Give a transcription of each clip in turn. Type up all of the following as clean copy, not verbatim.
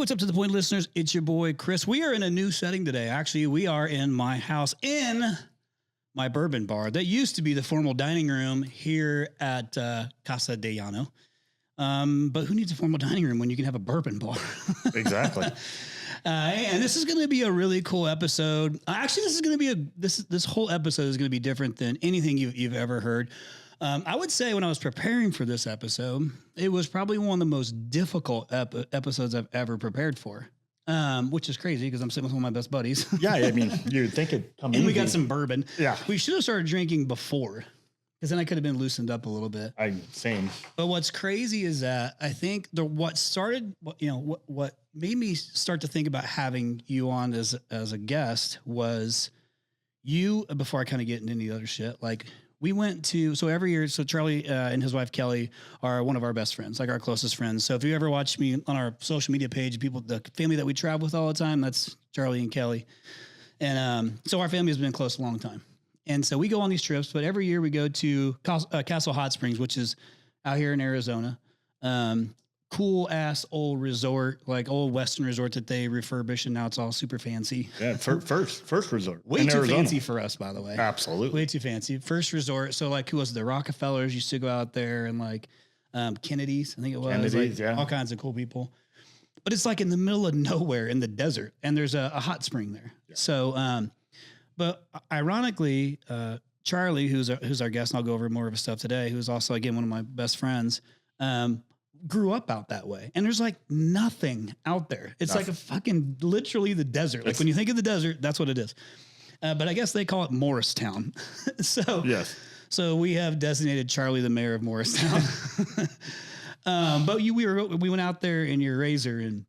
what's up to the point, listeners? It's your boy, Chris. We are in a new setting today. Actually, we are in my house in my bourbon bar. That used to be the formal dining room here at Casa de Llano. But who needs a formal dining room when you can have a bourbon bar? Exactly. And this is going to be a really cool episode. Actually, this is going to be this whole episode is going to be different than anything you've ever heard. I would say when I was preparing for this episode, it was probably one of the most difficult episodes I've ever prepared for, which is crazy because I'm sitting with one of my best buddies. Yeah, I mean, you'd think it'd come and we got some bourbon. Yeah. We should have started drinking before because then I could have been loosened up a little bit. Same. But what's crazy is that I think what made me start to think about having you on as a guest was you, before I kind of get into any other shit, like we went to, so every year, so Charlie and his wife, Kelly, are one of our best friends, like our closest friends. So if you ever watch me on our social media page, the family that we travel with all the time, that's Charlie and Kelly. And so our family has been close a long time. And so we go on these trips, but every year we go to Castle Hot Springs, which is out here in Arizona. Cool ass old resort, like old Western resort that they refurbish, and now it's all super fancy. Yeah, first resort. Way too fancy for us, by the way. Absolutely. Way too fancy. First resort. So like, who was the Rockefellers used to go out there, and like Kennedy's, I think it was. Kennedy's, like, yeah. All kinds of cool people. But it's like in the middle of nowhere in the desert, and there's a hot spring there. Yeah. So, but ironically, Charlie, who's our guest, and I'll go over more of his stuff today, who's also, again, one of my best friends, grew up out that way. And there's like nothing out there. It's like a fucking, literally the desert. Like when you think of the desert, that's what it is. But I guess they call it Morristown. So, yes. So we have designated Charlie the mayor of Morristown. But we went out there in your Razor, and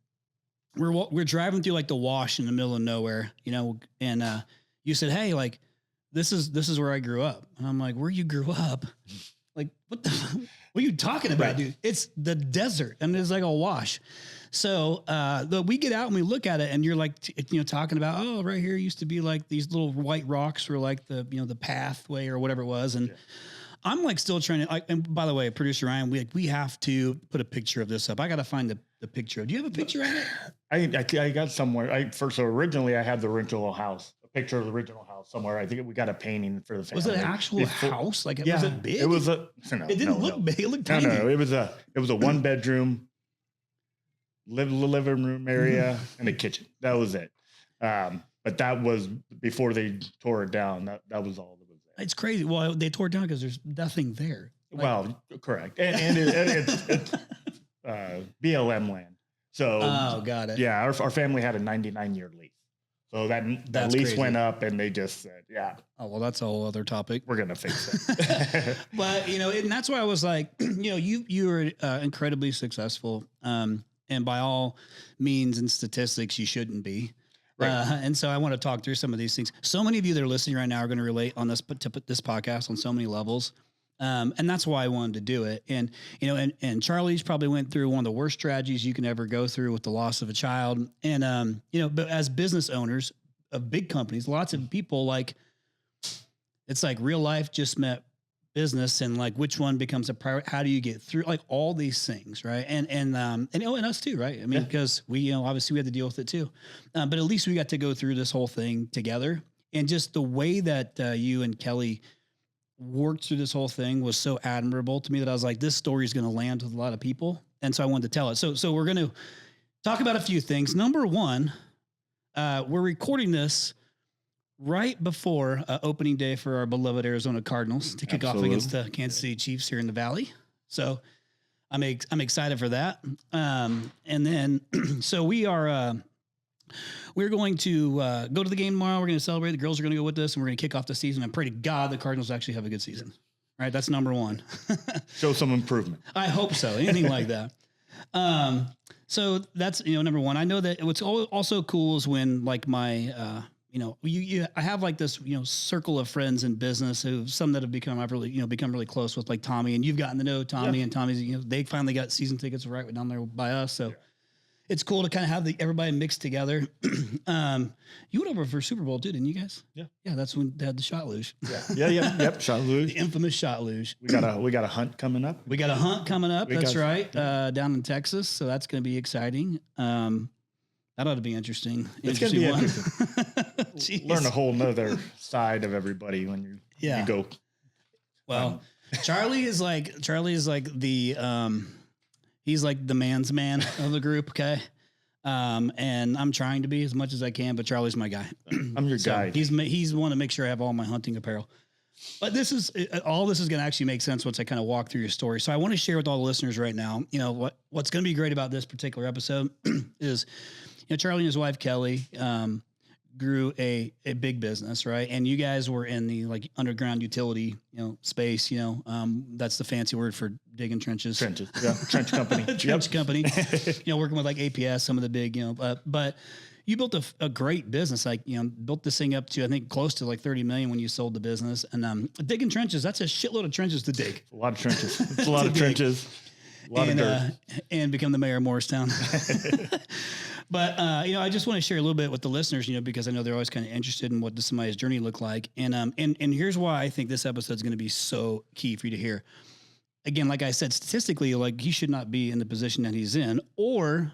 we're driving through like the wash in the middle of nowhere, you know, and you said, hey, like, this is where I grew up. And I'm like, where you grew up? Like, what are you talking about, right, dude? It's the desert, and it's like a wash. So we get out and we look at it, and you're like, talking about, oh, right here used to be like these little white rocks were like the pathway or whatever it was. And I'm like still trying to, and by the way, producer Ryan, we have to put a picture of this up. I got to find the picture. Do you have a picture of it? I got somewhere. So originally I had the original house. Picture of the original house somewhere. I think we got a painting for the family. Was it an actual house? Like, was it big? It was it didn't look big. It looked tiny. No, it was a 1-bedroom, living room area and a kitchen. That was it. But that was before they tore it down. That was all that was there. It's crazy. Well, they tore it down because there's nothing there. Like, well, correct. And it's BLM land. So, got it. Yeah, our family had a 99-year lease. So that lease crazy. Went up, and they just said, yeah. Oh, well, that's a whole other topic. We're going to fix it. But, and that's why I was like, you were incredibly successful. And by all means and statistics, you shouldn't be. Right. And so I want to talk through some of these things. So many of you that are listening right now are going to relate on this podcast on so many levels. And that's why I wanted to do it. And, and Charlie's probably went through one of the worst tragedies you can ever go through with the loss of a child. And, but as business owners of big companies, lots of people it's like real life just met business, and like which one becomes a priority? How do you get through like all these things? Right. And us too, right? I mean, because we, obviously we had to deal with it too. But at least we got to go through this whole thing together. And just the way that you and Kelly worked through this whole thing was so admirable to me that I was like, this story is going to land with a lot of people. And so I wanted to tell it. So we're going to talk about a few things. Number one, we're recording this right before opening day for our beloved Arizona Cardinals to kick off against the Kansas City Chiefs here in the Valley. So I'm excited for that. And then, so we're going to go to the game tomorrow. We're going to celebrate. The girls are going to go with us, and we're going to kick off the season. I pray to God the Cardinals actually have a good season. Right? That's number one. Show some improvement. I hope so. Anything like that. So that's, number one. I know that what's also cool is when like my, I have like this, circle of friends in business some that have become really close with, like Tommy, and you've gotten to know Tommy, and Tommy's, they finally got season tickets right down there by us. So it's cool to kind of have everybody mixed together. You went over for Super Bowl too, didn't you guys? Yeah. Yeah. That's when they had the shot luge. Yep. Shot luge. The infamous shot luge. We got a hunt coming up. That's right. Down in Texas. So that's going to be exciting. That ought to be interesting. It's going to be interesting. Jeez. Learn a whole nother side of everybody when you go. Well, Charlie is like the he's like the man's man of the group. Okay. And I'm trying to be as much as I can, but Charlie's my guy. I'm your guy. He's want to make sure I have all my hunting apparel. But this is going to actually make sense once I kind of walk through your story. So I want to share with all the listeners right now, what's going to be great about this particular episode is, Charlie and his wife, Kelly, grew a big business, right? And you guys were in the like underground utility, space, that's the fancy word for digging trenches. Trenches. Yeah. Trench company. Trench company, working with like APS, some of the big, but you built a great business, like, built this thing up to, I think, close to like 30 million when you sold the business. And digging trenches, that's a shitload of trenches to dig. A lot of trenches. It's a lot of trenches. A lot of dirt. And become the mayor of Morristown. But, I just want to share a little bit with the listeners, because I know they're always kind of interested in what does somebody's journey look like. And here's why I think this episode is going to be so key for you to hear. Again, like I said, statistically, like he should not be in the position that he's in, or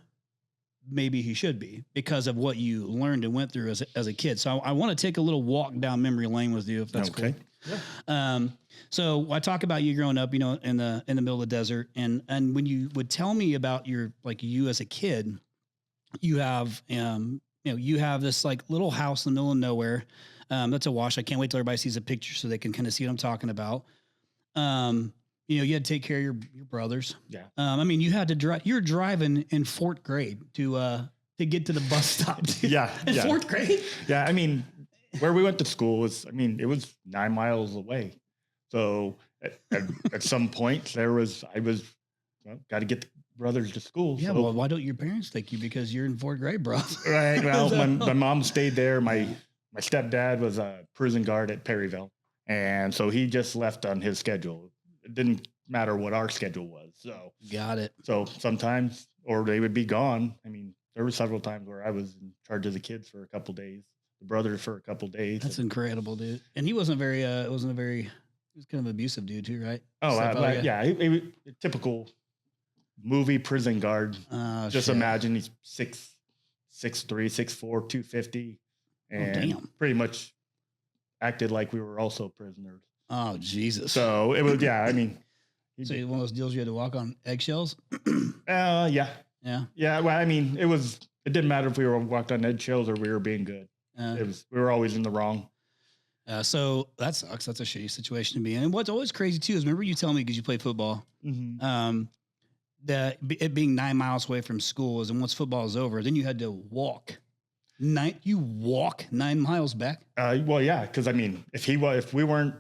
maybe he should be because of what you learned and went through as a kid. So I want to take a little walk down memory lane with you, if that's okay. Cool. Yeah. So I talk about you growing up, in the middle of the desert. And when you would tell me about you as a kid, you have this like little house in the middle of nowhere. That's a wash. I can't wait till everybody sees a picture so they can kind of see what I'm talking about. You had to take care of your brothers. Yeah. You had to drive. You're driving in fourth grade to get to the bus stop. Yeah. In fourth grade. Yeah. Where we went to school was, it was 9 miles away. So at some point I was got to get the brothers to school. Yeah. So. Well, why don't your parents take you? Because you're in fourth grade, bro. Right. Well, my mom stayed there. My stepdad was a prison guard at Perryville. And so he just left on his schedule. It didn't matter what our schedule was. So got it. So sometimes, or they would be gone. There were several times where I was in charge of the kids for a couple of days, the brothers for a couple of days. That's incredible, dude. And he wasn't he was kind of abusive dude too, right? Oh, yeah. He typical movie prison guard. Just imagine he's 6'3", 6'4", 250. And pretty much acted like we were also prisoners. Oh, Jesus. So it was, yeah, So one of those deals you had to walk on eggshells? Yeah. Yeah. Yeah. Well, it didn't matter if we were walked on eggshells or we were being good. We were always in the wrong. So that sucks. That's a shitty situation to be in. And what's always crazy too is remember you telling me, because you played football, that it being 9 miles away from school is, and once football is over, then you had to walk. You walk 9 miles back? Well, yeah, because if we weren't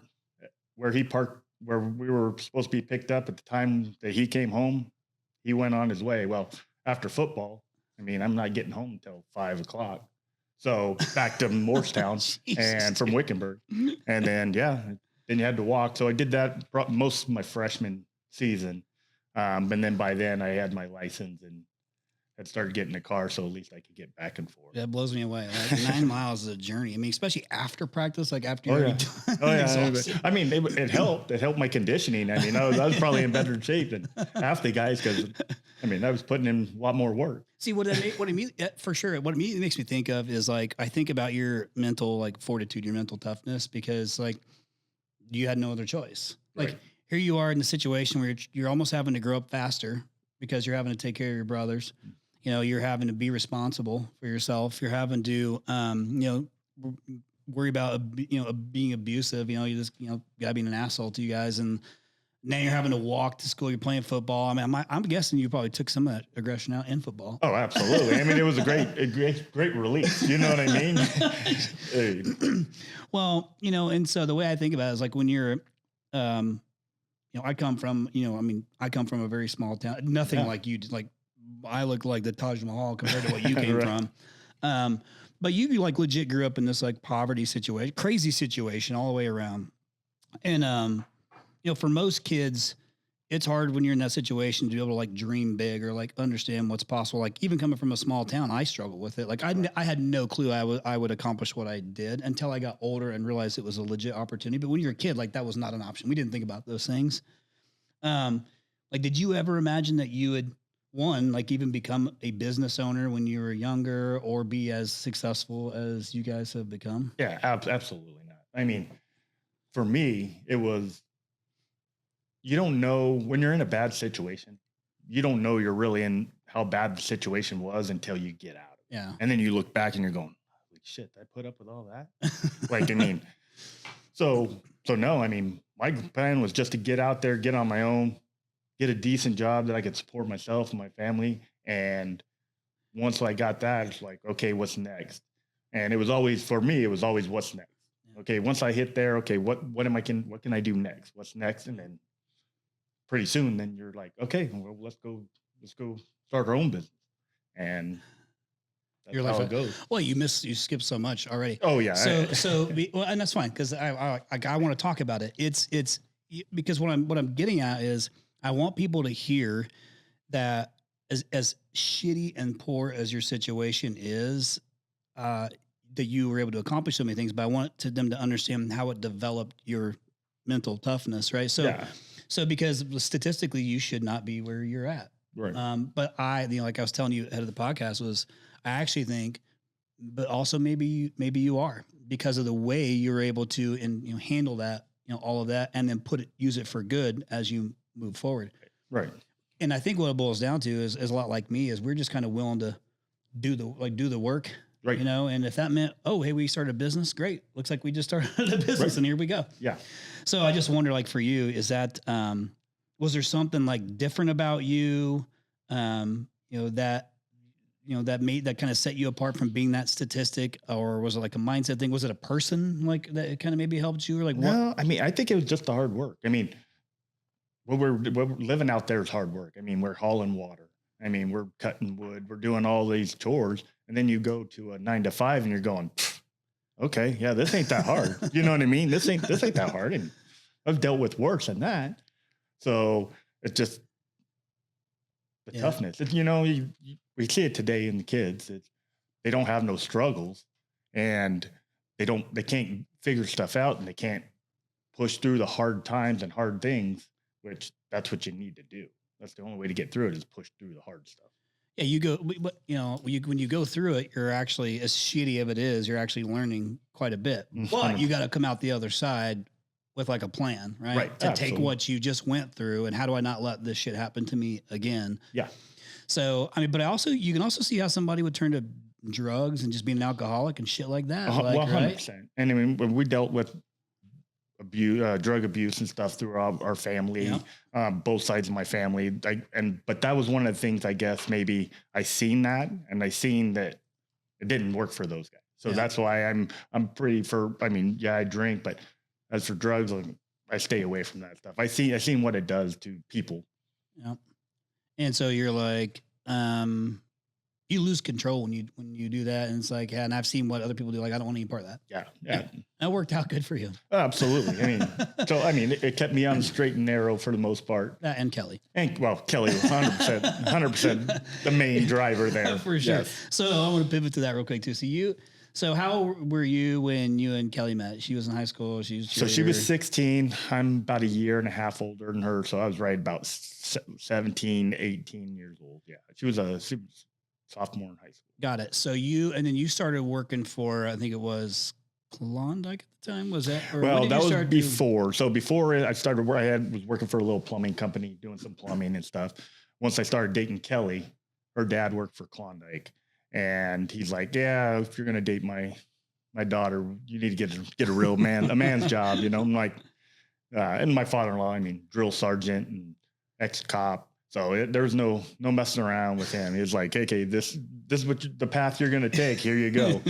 where he parked, where we were supposed to be picked up at the time that he came home, he went on his way. Well, after football, I'm not getting home until 5:00. So back to Morristown and from Wickenburg. And then, then you had to walk. So I did that most of my freshman season. And then by then I had my license and had started getting a car, so at least I could get back and forth. That blows me away. Like 9 miles is a journey. Especially after practice, like after you're done. It helped. It helped my conditioning. I was probably in better shape than half the guys because, I was putting in a lot more work. See, what it means, for sure, what it immediately makes me think of is I think about your mental fortitude, your mental toughness, because you had no other choice. Right. Here you are in a situation where you're almost having to grow up faster because you're having to take care of your brothers. You're having to be responsible for yourself. You're having to, worry about, being abusive. You just, gotta be an asshole to you guys. And now you're having to walk to school. You're playing football. I'm guessing you probably took some of that aggression out in football. Oh, absolutely. It was a great release. You know what I mean? Well, and so the way I think about it is when you're, I come from a very small town. Nothing like you did. I look like the Taj Mahal compared to what you came right. from. But you legit grew up in this poverty situation, crazy situation all the way around. And, for most kids, it's hard when you're in that situation to be able to dream big or understand what's possible. Even coming from a small town, I struggle with it. I had no clue I would accomplish what I did until I got older and realized it was a legit opportunity. But when you're a kid, that was not an option. We didn't think about those things. Did you ever imagine that you would one, like even become a business owner when you were younger or be as successful as you guys have become? Yeah, absolutely not. I mean, for me, it was, you don't know when you're in a bad situation, you don't know you're really in how bad the situation was until you get out of it. Yeah. And then you look back and you're going, holy shit, I put up with all that. Like, I mean, so no, I mean, my plan was just to get out there, get on my own, get a decent job that I could support myself and my family. And once I got that, it's like, okay, what's next? And it was always, for me, it was always what's next. Okay, once I hit there, okay, what can I do next? What's next? And then pretty soon, then you're like, okay, well, let's go start our own business. And that's Your how life, it goes. well, you skipped so much already. Oh yeah. Well, and that's fine because I want to talk about it. It's because what I'm getting at is I want people to hear that as shitty and poor as your situation is, that you were able to accomplish so many things, but I want them to understand how it developed your mental toughness, right? So, Yeah. so because statistically you should not be where you're at. Right. But like I was telling you ahead of the podcast was, I actually think, but also maybe you are, because of the way you're able to handle that, all of that, and then use it for good as you move forward. Right. And I think what it boils down to is a lot like me, is we're just kind of willing to do the work, Right. and if that meant, oh, hey, we started a business, great. Looks like we just started a business and here we go. Yeah. So I just wonder, like for you, is that, was there something like different about you, that kind of set you apart from being that statistic, or was it like a mindset thing? Was it a person like that kind of maybe helped you, or like what? No, I mean, I think it was just the hard work. I mean, what we're living out there is hard work. I mean, we're hauling water. I mean, we're cutting wood. We're doing all these chores. And then you go to a 9 to 5 and you're going, okay, yeah, this ain't that hard. You know what I mean? This ain't that hard. And I've dealt with worse than that. So it's just the toughness. It's, we see it today in the kids. They don't have no struggles, and they can't figure stuff out, and they can't push through the hard times and hard things, which that's what you need to do. That's the only way to get through it, is push through the hard stuff. Yeah, you go, but when you go through it, you're actually, as shitty as it is, you're actually learning quite a bit. But you got to come out the other side with like a plan, right? Right. To Absolutely. take what you just went through and how do I not let this shit happen to me again? Yeah. So, I mean, but you can also see how somebody would turn to drugs and just be an alcoholic and shit like that. Well, 100%. Right? And I mean, when we dealt with drug abuse and stuff through our family, both sides of my family. But that was one of the things, I guess, maybe I seen that, and I seen that it didn't work for those guys. So that's why I'm pretty for, I mean, yeah, I drink, but as for drugs, I stay away from that stuff. I seen what it does to people. Yeah. And so you're like, you lose control when you do that. And it's like, yeah, and I've seen what other people do. Like, I don't want any part of that. Yeah. Yeah. That worked out good for you. Absolutely. I mean, it kept me on the straight and narrow for the most part. And Kelly. And Kelly was 100% the main driver there. For sure. Yes. So I want to pivot to that real quick too. So how were you when you and Kelly met? She was in high school. She was 16. I'm about a year and a half older than her. So I was right about 17, 18 years old. Yeah. She was a sophomore in high school. Got it. So you started working for, I think it was Klondike at the time. Was that? Well, that was before. So before I started where was working for a little plumbing company, doing some plumbing and stuff. Once I started dating Kelly, her dad worked for Klondike. And he's like, yeah, if you're going to date my daughter, you need to get a real a man's job. I'm like, and my father-in-law, I mean, drill sergeant and ex-cop. So there's no messing around with him. He was like, okay, this is the path you're going to take. Here you go.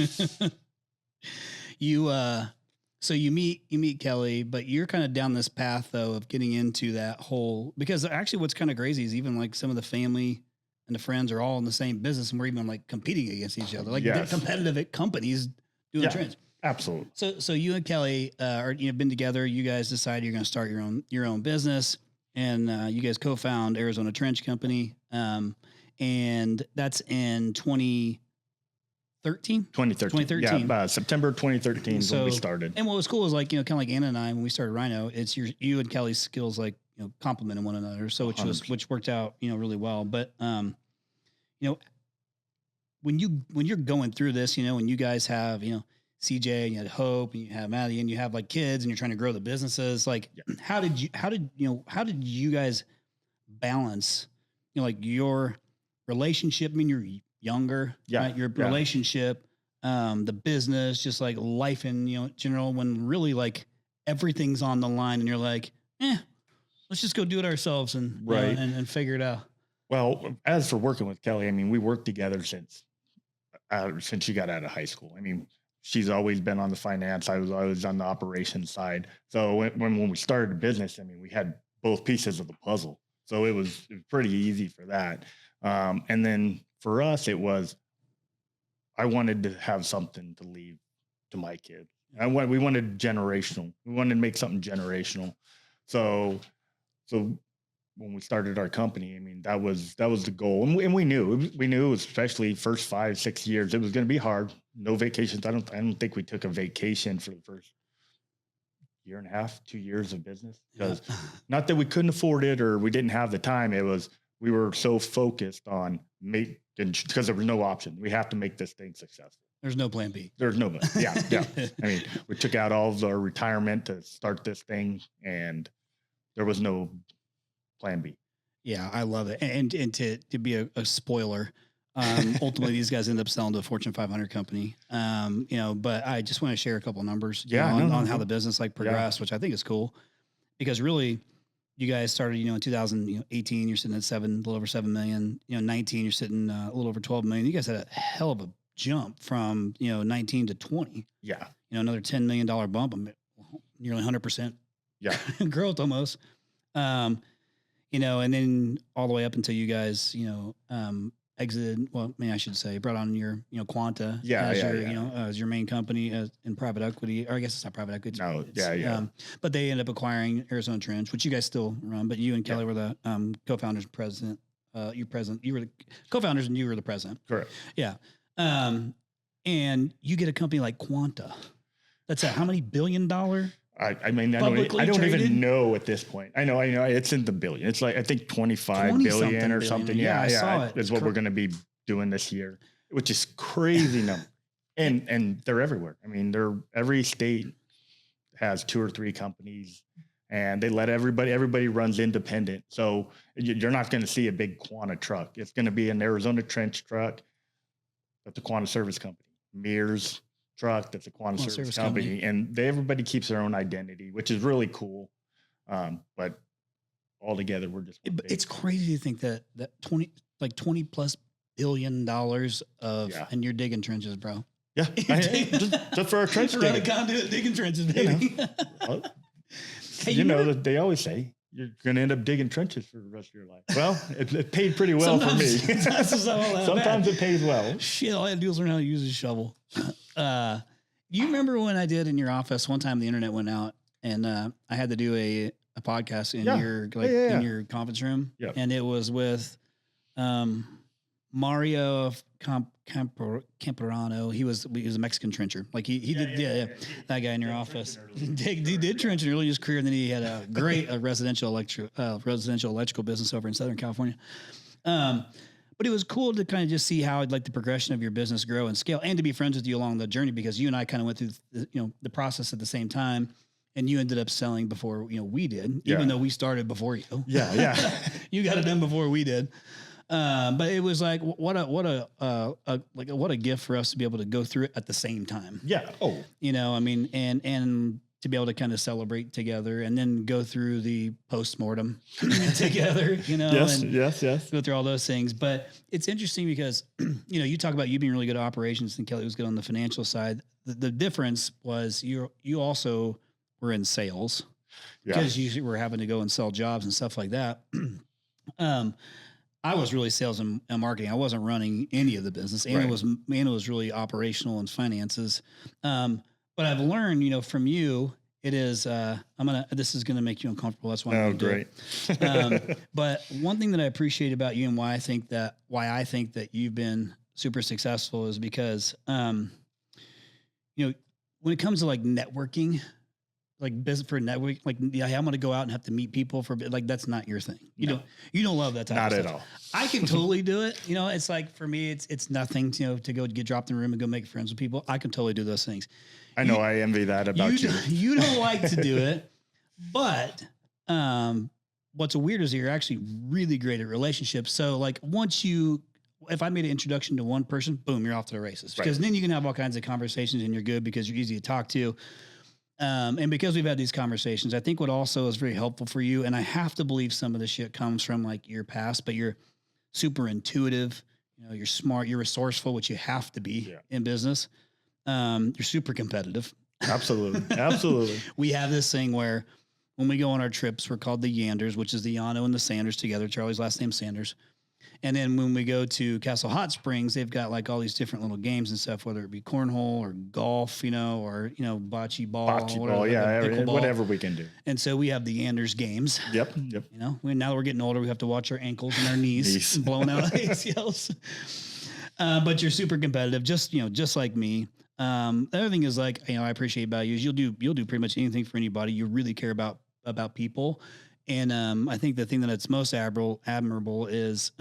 So you meet Kelly, but you're kind of down this path though of getting into that whole, because actually what's kind of crazy is even like some of the family and the friends are all in the same business, and we're even like competing against each other. Like they're competitive at companies doing trends. Absolutely. So you and Kelly are been together. You guys decide you're going to start your own business, and you guys co-found Arizona Trench Company, and that's in 2013. 2013. Yeah, September 2013 is when we started. And what was cool is like kind of like Anna and I when we started Rhino, it's you and Kelly's skills like complementing one another. So which worked out, really well. But, when you're going through this, when you guys have, CJ and you had Hope and you have Maddie and you have like kids and you're trying to grow the businesses, like how did you guys balance, like your relationship? I mean, you're younger, right? Your relationship, the business, just like life in, general, when really like everything's on the line and you're like, let's just go do it ourselves and, and figure it out. Well, as for working with Kelly, I mean, we worked together since she got out of high school. I mean, she's always been on the finance. I was always on the operations side. So when we started the business, I mean, we had both pieces of the puzzle. So it was pretty easy for that. And then for us, it was, I wanted to have something to leave to my kids. We wanted generational. We wanted to make something generational. So when we started our company, I mean, that was the goal. And we knew, especially first 5-6 years, it was going to be hard. No vacations. I don't think we took a vacation for the first year and a half, 2 years of business, because not that we couldn't afford it or we didn't have the time. It was, we were so focused on because there was no option. We have to make this thing successful. There's no plan B. There's no, yeah. I mean, we took out all of our retirement to start this thing and there was no plan B. Yeah, I love it. And to be a spoiler, ultimately these guys end up selling to a Fortune 500 company. But I just want to share a couple of numbers on how the business like progressed, which I think is cool, because really you guys started, in 2018, you're sitting at a little over 7 million, 19, you're sitting a little over 12 million. You guys had a hell of a jump from, 19 to 20. Yeah. Another $10 million bump, nearly 100% growth almost. And then all the way up until you guys, exited. Well, I should say, brought on your, Quanta as your main company in private equity, or I guess it's not private equity. But they ended up acquiring Arizona Trench, which you guys still run. But you and Kelly were the co-founders, president. You were the co-founders, and you were the president. Correct. Yeah. And you get a company like Quanta. That's how many $1 billion? I don't even know at this point. I know it's in the billion. It's like, I think 25 billion or something. Yeah. Is what we're going to be doing this year, which is crazy number. And they're everywhere. I mean, every state has 2 or 3 companies and they let everybody runs independent. So you're not going to see a big Quanta truck. It's going to be an Arizona Trench truck. That's a Quanta service company. Mears truck, that's a Quanta service company. And everybody keeps their own identity, which is really cool. But all together, we're just it's crazy to think that 20 plus $billion of and you're digging trenches, bro. Yeah. just for our trench digging. Right, conduit digging trenches, baby. They always say you're going to end up digging trenches for the rest of your life. Well, it paid pretty well for me. Sometimes it pays well. Shit, all I had to do was learn how to use a shovel. You remember when I did in your office one time? The internet went out, and I had to do a podcast in in your conference room, and it was with Mario Camperano. He was a Mexican trencher. Like he did that guy in your office. He did trenching early in his career, and then he had a great residential electrical business over in Southern California. But it was cool to kind of just see how like the progression of your business grow and scale, and to be friends with you along the journey, because you and I kind of went through the process at the same time, and you ended up selling before we did, even though we started before you. You got it done before we did. But it was like what a gift for us to be able to go through it at the same time. Yeah. Oh. And to be able to kind of celebrate together and then go through the postmortem together, Yes. Go through all those things. But it's interesting because, you talk about you being really good at operations and Kelly was good on the financial side. The difference was you also were in sales because you were having to go and sell jobs and stuff like that. I was really sales and marketing. I wasn't running any of the business. Anna was really operational and finances. But I've learned, from you, it is, this is going to make you uncomfortable. That's why I'm going to do it. But one thing that I appreciate about you and why I think that you've been super successful is because, when it comes to like networking, like business for network, like, yeah, I'm going to go out and have to meet people for like, that's not your thing. You don't love that type Not of at stuff. all. I can totally do it. You know, it's like, for me, it's nothing, to go get dropped in the room and go make friends with people. I can totally do those things. I know. I envy that about you. You don't like to do it, but, what's weird is you're actually really great at relationships. So like if I made an introduction to one person, boom, you're off to the races, because then you can have all kinds of conversations and you're good because you're easy to talk to. And because we've had these conversations, I think what also is very helpful for you, and I have to believe some of the shit comes from like your past, but you're super intuitive, you're smart, you're resourceful, which you have to be in business. You're super competitive. Absolutely. Absolutely. We have this thing where when we go on our trips, we're called the Yanders, which is the Yano and the Sanders together. Charlie's last name Sanders. And then when we go to Castle Hot Springs, they've got like all these different little games and stuff, whether it be cornhole or golf, or, bocce ball, whatever we can do. And so we have the Anders games. Yep. Now that we're getting older, we have to watch our ankles and our knees blowing out ACLs. But you're super competitive, just like me. The other thing is like, I appreciate about you is you'll do pretty much anything for anybody. You really care about people. And I think the thing that it's most admirable is,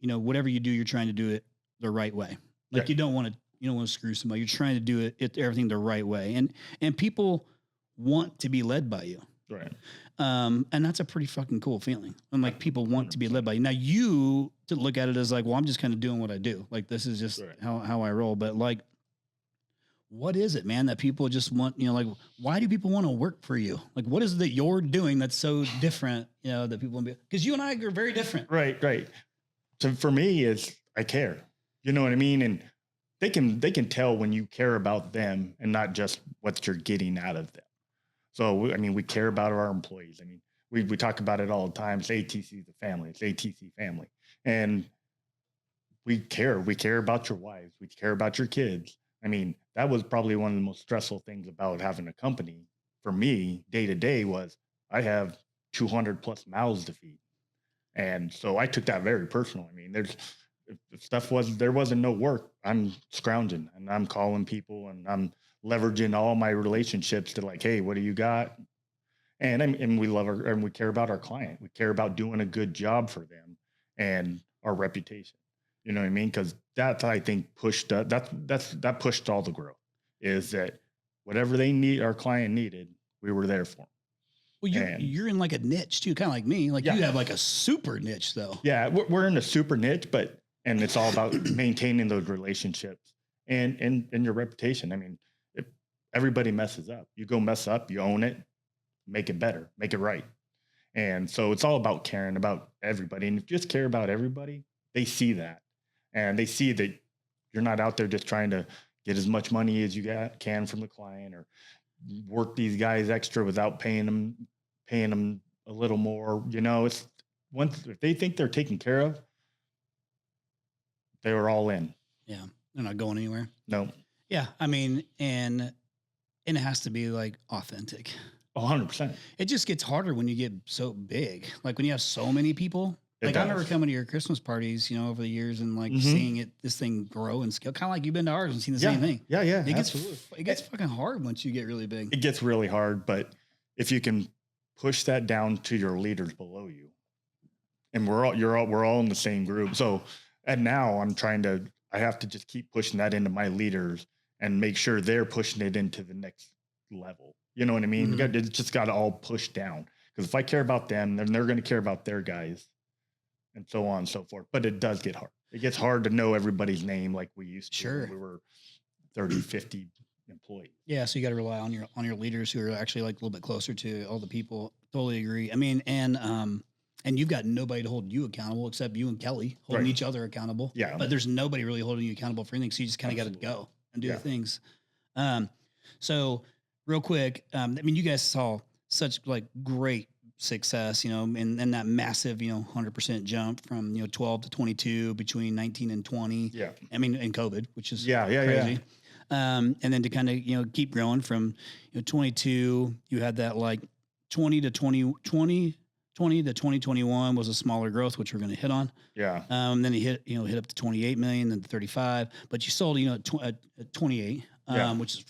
whatever you do, you're trying to do it the right way. Like you don't want to screw somebody. You're trying to do everything the right way. And people want to be led by you. Right. And that's a pretty fucking cool feeling. And like people want to be led by you. Now you to look at it as like, well, I'm just kind of doing what I do. Like this is just how I roll. But like, what is it, man, that people just want, like, why do people want to work for you? Like, what is it that you're doing that's so different, that people want to be, because you and I are very different. Right. So for me, I care, you know what I mean? And they can tell when you care about them and not just what you're getting out of them. So, we care about our employees. We talk about it all the time. It's ATC the family. It's ATC family. And we care about your wives. We care about your kids. That was probably one of the most stressful things about having a company for me day to day was I have 200 plus mouths to feed. And so I took that very personal. There wasn't no work, I'm scrounging and I'm calling people and I'm leveraging all my relationships to like, hey, what do you got? And we love and we care about our client. We care about doing a good job for them and our reputation. You know what I mean? Because that I think pushed that pushed all the growth. Is that whatever they need, our client needed, we were there for them. Well, you're in like a niche too, kind of like me. Like you have like a super niche though. Yeah, we're in a super niche, and it's all about maintaining those relationships and your reputation. If everybody messes up, you go mess up, you own it, make it better, make it right. And so it's all about caring about everybody. And if you just care about everybody, they see that. And they see that you're not out there just trying to get as much money as you can from the client or work these guys extra without paying them a little more. It's if they think they're taken care of, they were all in. Yeah. They're not going anywhere. No. Yeah. And it has to be like authentic. 100%. It just gets harder when you get so big. Like when you have so many people. Like I remember coming to your Christmas parties, over the years and like seeing this thing grow and scale, kind of like you've been to ours and seen the same thing. Yeah. It gets fucking hard once you get really big. It gets really hard, but if you can push that down to your leaders below you, and we're all in the same group. So, and now I have to just keep pushing that into my leaders and make sure they're pushing it into the next level. You know what I mean? Mm-hmm. It's just got to all push down because if I care about them, then they're going to care about their guys. And so on and so forth. But it does get hard. It gets hard to know everybody's name like we used to. Sure. When we were 30, 50 employees. Yeah. So you got to rely on your leaders who are actually like a little bit closer to all the people. Totally agree. And you've got nobody to hold you accountable except you and Kelly holding each other accountable. Yeah. But there's nobody really holding you accountable for anything. So you just kind of got to go and do the things. So real quick, you guys saw such like great success, and that massive, 100% jump from, 12 to 22 between 19 and 20. Yeah. And COVID, which is crazy. And then to kind of, keep growing from, 22, you had that like 20 to 2021 was a smaller growth, which we're going to hit on. Yeah. Then he hit up to 28 million, then to 35, but you sold, at 28, which is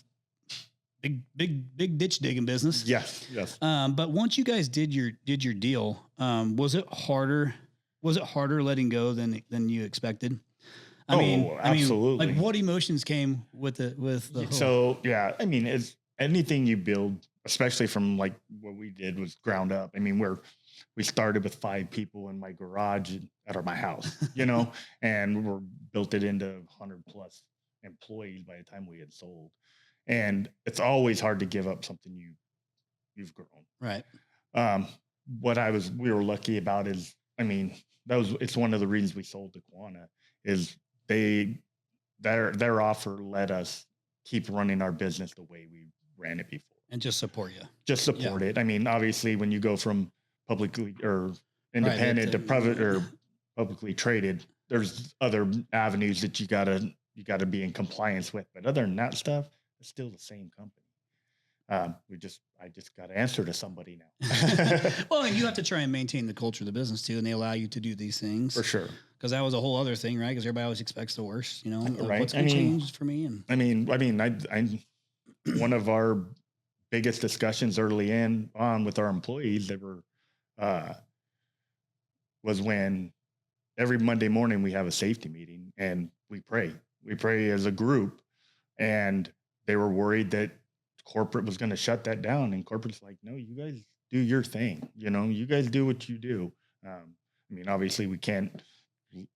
big ditch digging business. Yes. Yes. But once you guys did your deal, was it harder? Was it harder letting go than you expected? Absolutely. Like what emotions came with the whole? So yeah, I mean, it's anything you build, especially from like what we did was ground up. I mean, we started with 5 people in my garage at my house, and we built it into 100 plus employees by the time we had sold. And it's always hard to give up something you've grown. Right. What we were lucky about is, I mean, it's one of the reasons we sold to Quanta is their offer let us keep running our business the way we ran it before. And just support you. Just support it. I mean, obviously when you go from publicly or independent to private or publicly traded, there's other avenues that you gotta be in compliance with. But other than that stuff, it's still the same company. I just got to answer to somebody now. Well, and you have to try and maintain the culture of the business too, and they allow you to do these things For sure. because that was a whole other thing, right? Because everybody always expects the worst, Right. What's going to change for me? And I mean, one of our biggest discussions early on with our employees was when every Monday morning we have a safety meeting and we pray. We pray as a group, and they were worried that corporate was going to shut that down, and corporate's like, no, you guys do your thing. You guys do what you do. I mean, obviously we can't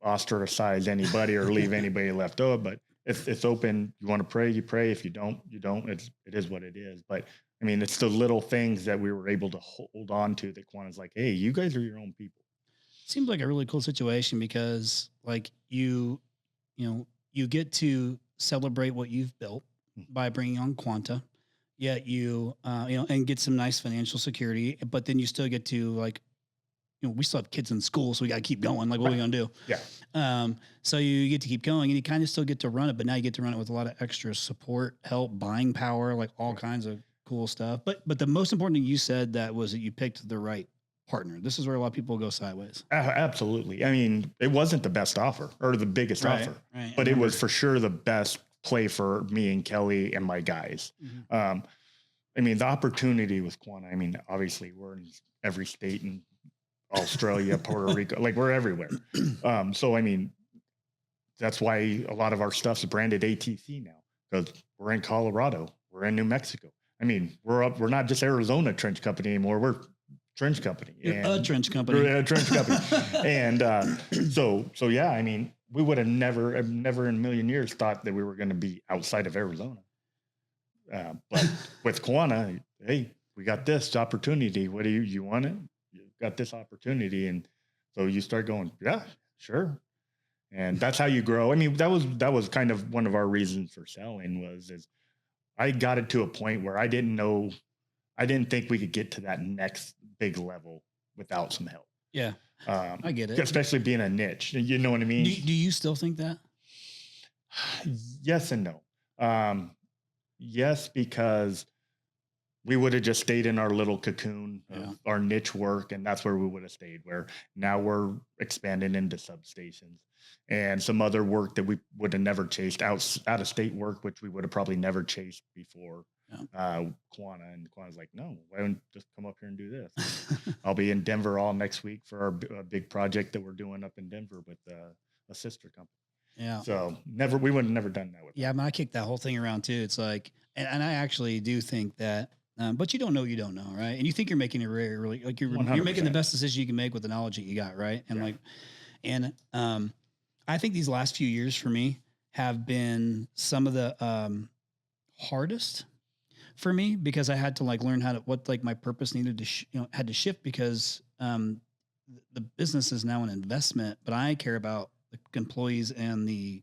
ostracize anybody or leave anybody left over, but it's open. You want to pray, you pray. If you don't, you don't. It is what it is. But I mean, it's the little things that we were able to hold on to that Quanta's like, hey, you guys are your own people. seems like a really cool situation because like you get to celebrate what you've built by bringing on Quanta. Yet and get some nice financial security, but then you still get to like, we still have kids in school, so we got to keep going. Like, what are we going to do? Yeah. So you get to keep going and you kind of still get to run it, but now you get to run it with a lot of extra support, help, buying power, like all kinds of cool stuff. But the most important thing you said was that you picked the right partner. This is where a lot of people go sideways. Absolutely. I mean, it wasn't the best offer or the biggest offer, right. But it was for sure the best play for me and Kelly and my guys. Mm-hmm. I mean, the opportunity with Quanta, I mean, obviously we're in every state in Australia, Puerto Rico, like we're everywhere. So, I mean, that's why a lot of our stuff's branded ATC now, because we're in Colorado, we're in New Mexico. I mean, we're not just Arizona trench company anymore. We're trench company. You're a trench company. We're a trench company. And so yeah, I mean, we would have never in a million years thought that we were going to be outside of Arizona. But with Quanta, hey, we got this opportunity. What do you want it? You got this opportunity. And so you start going, yeah, sure. And that's how you grow. I mean, that was kind of one of our reasons for selling is I got it to a point where I didn't think we could get to that next big level without some help. Yeah. I get it. Especially being a niche. You know what I mean? Do you still think that? Yes and no. Yes, because we would have just stayed in our little cocoon of our niche work, and that's where we would have stayed. Where now we're expanding into substations and some other work that we would have never chased, out of state work, which we would have probably never chased before. Quanta, and Quanta's like, no, why don't you just come up here and do this? I'll be in Denver all next week for our big project that we're doing up in Denver with a sister company. Yeah. So we would have never done that with them. I mean, I kicked that whole thing around too. It's like, and I actually do think that, but you don't know, right? And you think you're making it really, really like you're making the best decision you can make with the knowledge that you got, right? And I think these last few years for me have been some of the hardest for me, because I had to like learn what my purpose needed to, had to shift, because the business is now an investment, but I care about the employees and the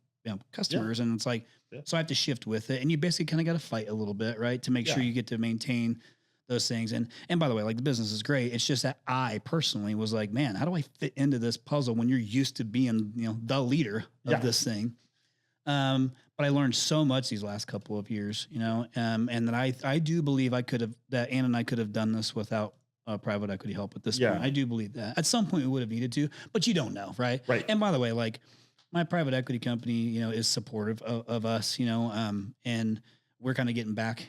customers. And it's like, so I have to shift with it. And you basically kind of got to fight a little bit, right? To make sure you get to maintain those things. And by the way, like the business is great. It's just that I personally was like, man, how do I fit into this puzzle when you're used to being, the leader of this thing? But I learned so much these last couple of years, and that I do believe that Ann and I could have done this without private equity help at this point. I do believe that at some point we would have needed to, but you don't know. Right. And by the way, like my private equity company, is supportive of us, and we're kind of getting back,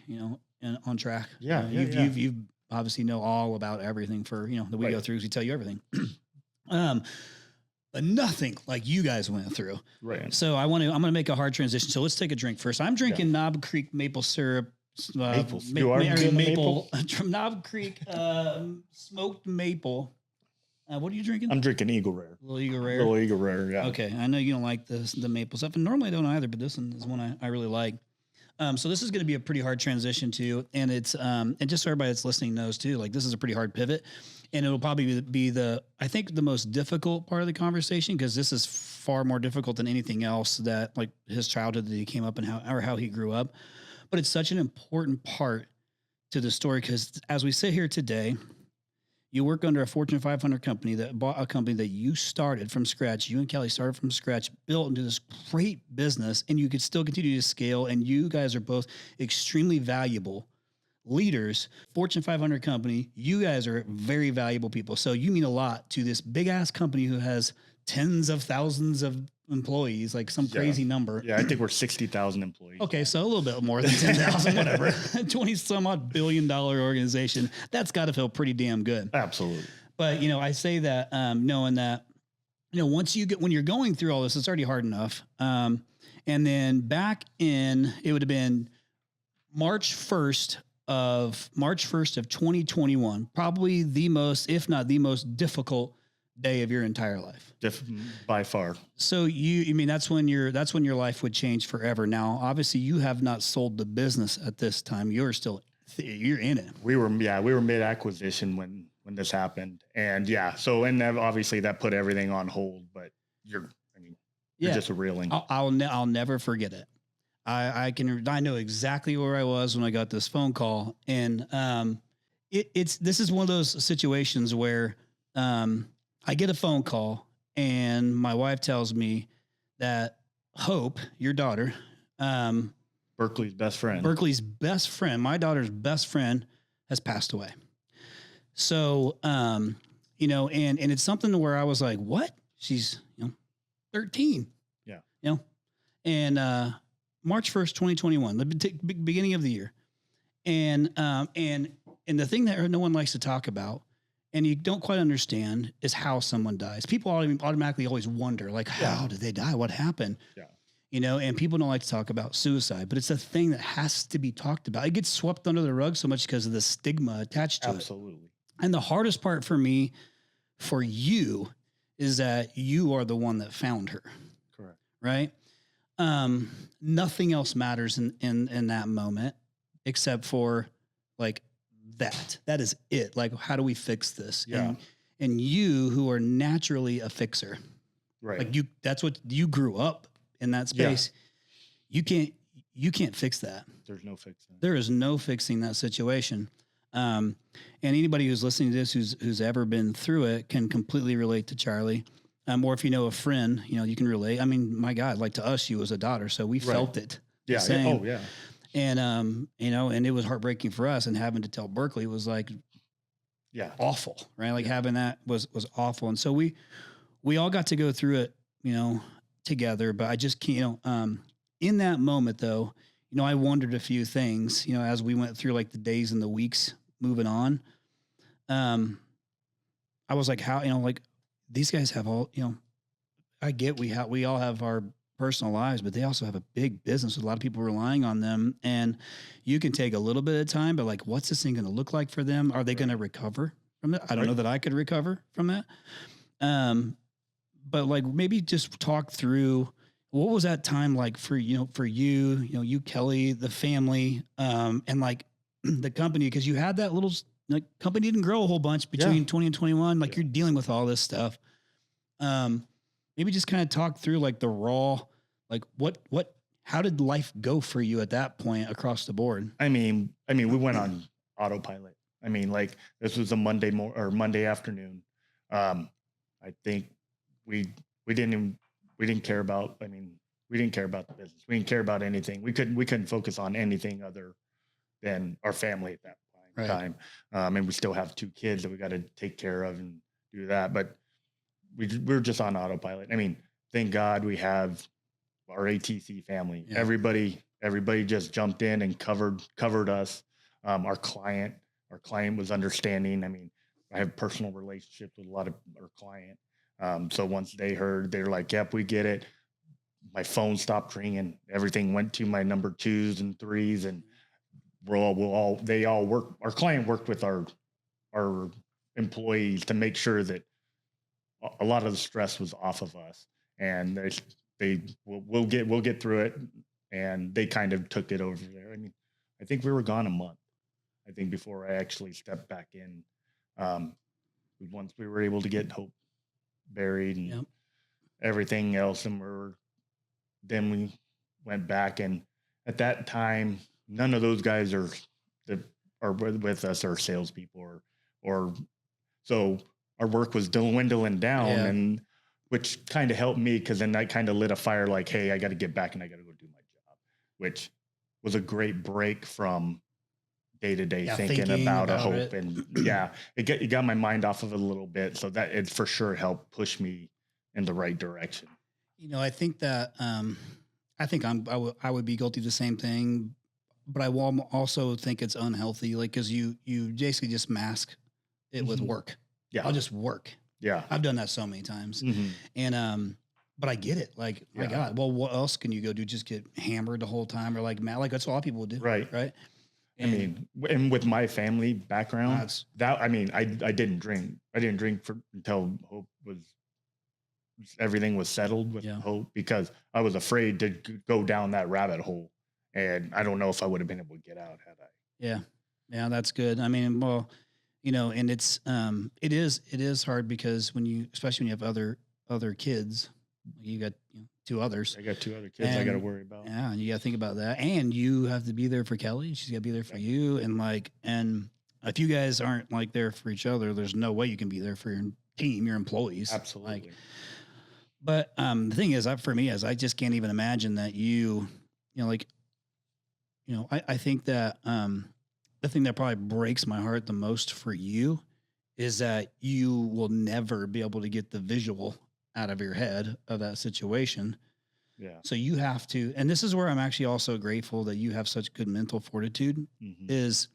on track. Yeah, You've obviously know all about everything for, that we go through. We tell you everything. But nothing like you guys went through. Right. So I'm going to make a hard transition. So let's take a drink first. I'm drinking Knob Creek maple syrup. Maple from Knob Creek, smoked maple. What are you drinking? I'm drinking Eagle Rare. Little Eagle Rare. Little Eagle Rare. Yeah. Okay. I know you don't like the maple stuff, and normally I don't either, but this one is one I really like. So this is going to be a pretty hard transition too. And it's, and just so everybody that's listening knows too, like this is a pretty hard pivot, and it'll probably be I think the most difficult part of the conversation, because this is far more difficult than anything else that like his childhood that he came up and how he grew up. But it's such an important part to the story, because as we sit here today, you work under a Fortune 500 company that bought a company that you started from scratch. You and Kelly started from scratch, built into this great business, and you could still continue to scale. And you guys are both extremely valuable leaders. Fortune 500 company. You guys are very valuable people. So you mean a lot to this big ass company who has tens of thousands of employees, like some crazy number. Yeah, I think we're 60,000 employees. Okay, so a little bit more than 10,000, whatever. 20 some odd $1 billion organization. That's got to feel pretty damn good. Absolutely. But I say that knowing that once when you're going through all this, it's already hard enough. And then back in, it would have been March 1st of 2021, probably the most, if not the most difficult day of your entire life. By far. So that's when your life would change forever. Now, obviously you have not sold the business at this time. You're in it. We were mid acquisition when this happened. And obviously that put everything on hold, but you're just reeling. I'll never forget it. I know exactly where I was when I got this phone call. And, this is one of those situations where, I get a phone call and my wife tells me that Hope, your daughter, Berkeley's best friend, my daughter's best friend, has passed away. So, and it's something where I was like, what? She's, 13. Yeah. And, March 1st, 2021, the beginning of the year. And the thing that no one likes to talk about, and you don't quite understand, is how someone dies. People automatically always wonder, like, how did they die? What happened? Yeah. And people don't like to talk about suicide, but it's a thing that has to be talked about. It gets swept under the rug so much because of the stigma attached to it. Absolutely. And the hardest part for me, for you, is that you are the one that found her. Correct. Right? Nothing else matters in that moment except for like that is it. Like, how do we fix this? Yeah. And you, who are naturally a fixer, right? Like that's what you grew up in that space. Yeah. You can't fix that. There's no fixing. There is no fixing that situation. And anybody who's listening to this, who's ever been through it, can completely relate to Charlie. Or if you know a friend, you can relate. I mean, my God, like to us, you was a daughter, so we felt it. Yeah. Oh, yeah. And, and it was heartbreaking for us, and having to tell Berkeley was like, awful, right? Like having that was awful. And so we all got to go through it, together, but I just can't, in that moment though, I wondered a few things, as we went through like the days and the weeks moving on. I was like, how, like these guys have all, I get, we all have our personal lives, but they also have a big business with a lot of people relying on them. And you can take a little bit of time, but like, what's this thing going to look like for them? Are they going to recover from that? I don't know that I could recover from that. But like, maybe just talk through what was that time like for you, you, Kelly, the family, and like the company, because you had that little like company didn't grow a whole bunch between 20 and 21. Like you're dealing with all this stuff. Maybe just kind of talk through like the raw, like how did life go for you at that point across the board? I mean, we went on autopilot. I mean, like this was a Monday afternoon. I think we didn't care about, we didn't care about the business. We didn't care about anything. We couldn't focus on anything other than our family at that time. And we still have 2 kids that we got to take care of and do that. But we're just on autopilot. I mean, thank God we have our ATC family. Yeah. Everybody just jumped in and covered us. Our client was understanding. I mean, I have personal relationships with a lot of our client. So once they heard, they're like, "Yep, we get it." My phone stopped ringing. Everything went to my number 2s and 3s, and they all work. Our client worked with our employees to make sure that a lot of the stress was off of us, and we'll get through it. And they kind of took it over there. I mean, I think we were gone a month. I think before I actually stepped back in, um, once we were able to get Hope buried and Yep. everything else, and then we went back. And at that time, none of those guys that are with us are salespeople or so our work was dwindling down, Yeah. and which kind of helped me because then that kind of lit a fire like, hey, I got to get back and I got to go do my job, which was a great break from day to day thinking about a Hope. it. And yeah, it got my mind off of it a little bit. So that it for sure helped push me in the right direction. You know, I think that I think I would be guilty of the same thing, but I will also think it's unhealthy, like because you basically just mask it with Mhm. work. Yeah. I'll just work. Yeah. I've done that so many times, Mhm. and but I get it. Like, my Yeah. God, well, what else can you go do? Just get hammered the whole time, or like mad? Like that's what a lot of people would do, Right. right? I mean, and with my family background, That's I mean, I didn't drink. I didn't drink until Hope everything was settled with Yeah. Hope because I was afraid to go down that rabbit hole, and I don't know if I would have been able to get out had I. yeah, that's good. I mean, well, you know, and it is hard because especially when you have other kids, you got 2 others. I got 2 other kids I got to And worry about. yeah, you got to think about that, and you have to be there for Kelly. She's got to be there for Yep. you, and if you guys aren't like there for each other, there's no way you can be there for your team, your employees. Absolutely. Like, but the thing is, for me, is I just can't even imagine that I think that the thing that probably breaks my heart the most for you is that you will never be able to get the visual out of your head of that situation. Yeah. So you have to, and this is where I'm actually also grateful that you have such good mental fortitude. Mhm. Is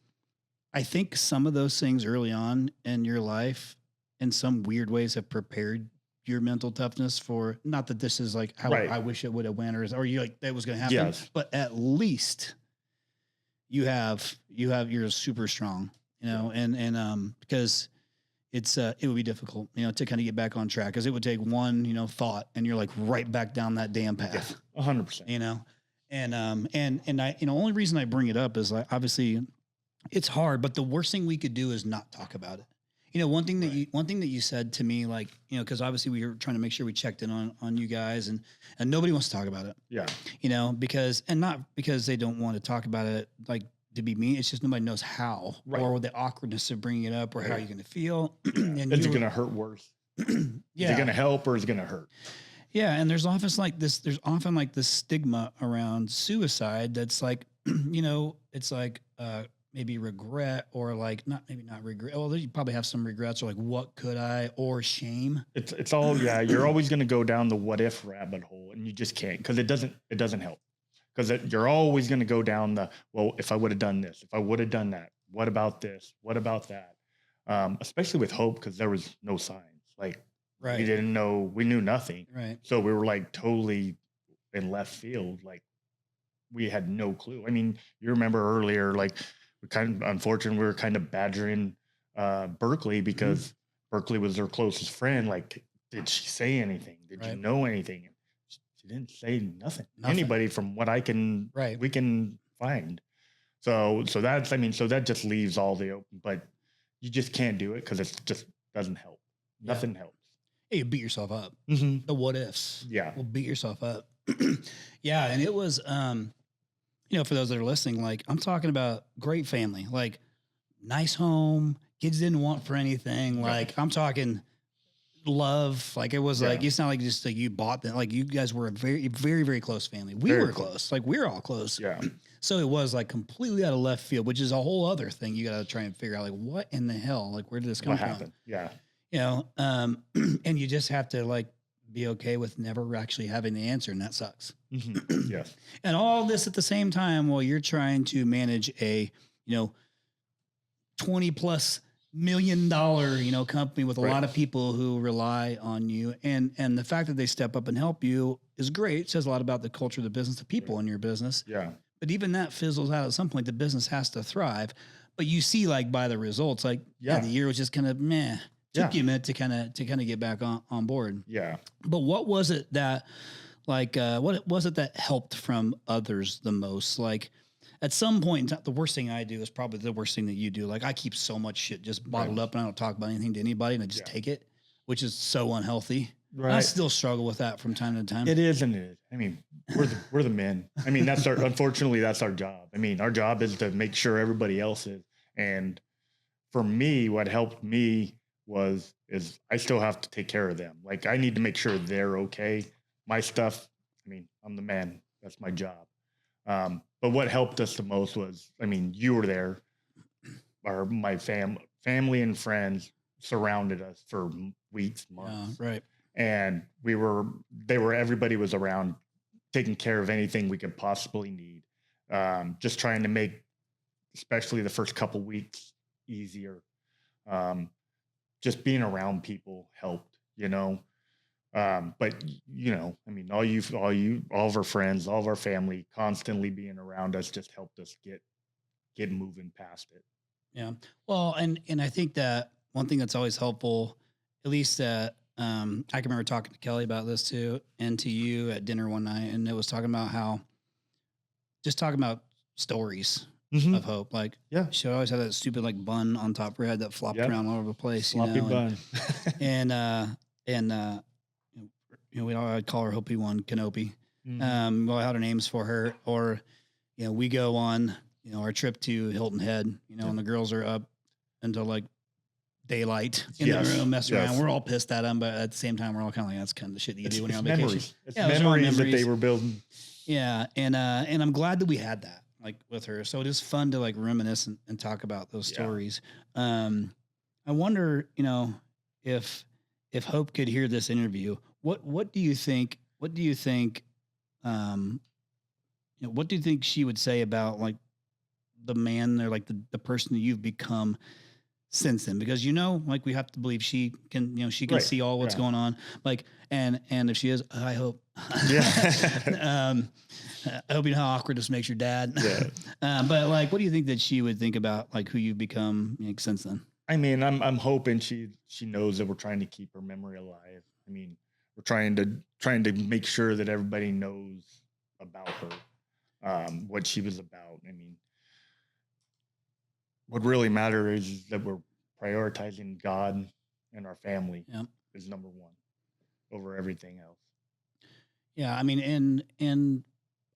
I think some of those things early on in your life, in some weird ways, have prepared your mental toughness for, not that this is like how Right. I wish it would have went, or you like that was going to happen, Yes. but at least you're super strong, and because it would be difficult, to kind of get back on track, because it would take one, thought, and you're like right back down that damn path, 100%. and I, only reason I bring it up is like, obviously it's hard, but the worst thing we could do is not talk about it. One thing that you said to me, like, because obviously we were trying to make sure we checked in on you guys, and nobody wants to talk about it. Yeah. Because, and not because they don't want to talk about it, like, to be mean. It's just nobody knows how, Right. or the awkwardness of bringing it up, or how Right. you're going to feel. And is it going to hurt worse? Is it going to help or is it going to hurt? Yeah. And there's often like this stigma around suicide. That's like, it's like, maybe regret, or like maybe not regret. Well, you probably have some regrets, or like, what could I, or shame. It's all, yeah. You're always going to go down the what if rabbit hole, and you just can't, because it doesn't help. Because you're always going to go down well, if I would have done this, if I would have done that, what about this? What about that? Especially with Hope, because there was no signs. Like, Right. we didn't know, we knew nothing. Right. So we were like totally in left field. Like, we had no clue. I mean, you remember earlier, like, unfortunately, we were kind of badgering Berkeley, because Berkeley was their closest friend. Like, did she say anything? Did you know anything? She didn't say nothing. Anybody, from what we can find. So that just leaves all the open, but you just can't do it because it just doesn't help. Yeah. Nothing helps. Hey, you beat yourself up. Mm-hmm. The what ifs. Yeah. Will beat yourself up. Yeah. And it was, for those that are listening, like, I'm talking about great family, like nice home, kids didn't want for anything. Like, I'm talking love. Like, it was like, it's not like just like you bought them. Like, you guys were a very, very, very close family. We were close. Like, we were all close. Yeah. So it was like completely out of left field, which is a whole other thing. You got to try and figure out, like, what in the hell, like, where did this come What from? happened? Yeah. And you just have to, like, be okay with never actually having the answer. And that sucks. Mm-hmm. Yes. And all this at the same time, while you're trying to manage a, $20+ million, company with a lot of people who rely on you. And the fact that they step up and help you is great. It says a lot about the culture of the business, the people in your business. Yeah. But even that fizzles out at some point. The business has to thrive. But you see, like, by the results, like, the year was just kind of meh. Took you a minute to kind of get back on board. Yeah. But what was it that, like, what was it that helped from others the most? Like, at some point in time, the worst thing I do is probably the worst thing that you do. Like, I keep so much shit just bottled up, and I don't talk about anything to anybody, and I just take it, which is so unhealthy. Right. I still struggle with that from time to time. It is, and it is. I mean, we're the men. I mean, unfortunately, that's our job. I mean, our job is to make sure everybody else is. And for me, what helped me is I still have to take care of them. Like, I need to make sure they're okay. My stuff, I mean, I'm the man. That's my job. But what helped us the most was, I mean, you were there. My family and friends surrounded us for weeks, months. Right. And everybody was around, taking care of anything we could possibly need. Just trying to make, especially the first couple weeks, easier. Just being around people helped, but I mean, all of our friends, all of our family constantly being around us just helped us get moving past it. Yeah. Well, and I think that one thing that's always helpful, at least that, I can remember talking to Kelly about this too, and to you at dinner one night, and it was talking about stories of hope. Like, she always had that stupid, like, bun on top of her head that flopped around all over the place. Sloppy bun. I'd call her Hopi One, Canopy. Well, I had her names for her. Or, we go on, our trip to Hilton Head, and the girls are up until, like, daylight in the room, messing around. We're all pissed at them, but at the same time, we're all kind of like, that's kind of the shit that you do when you're on vacation. It's memories that they were building. Yeah. And I'm glad that we had that, like, with her. So it is fun to, like, reminisce and talk about those stories. I wonder, if Hope could hear this interview, what do you think, what do you think she would say about, like, the man or, like, the person that you've become since then? Because, like, we have to believe she can, she can see all what's going on. Like, and if she is, I hope, I hope you know how awkward this makes your dad. But, like, what do you think that she would think about, like, who you've become, like, since then? I mean, I'm hoping she knows that we're trying to keep her memory alive. I mean, we're trying to make sure that everybody knows about her, what she was about. I mean, what really matters is that we're prioritizing God and our family is number one over everything else. Yeah. I mean, and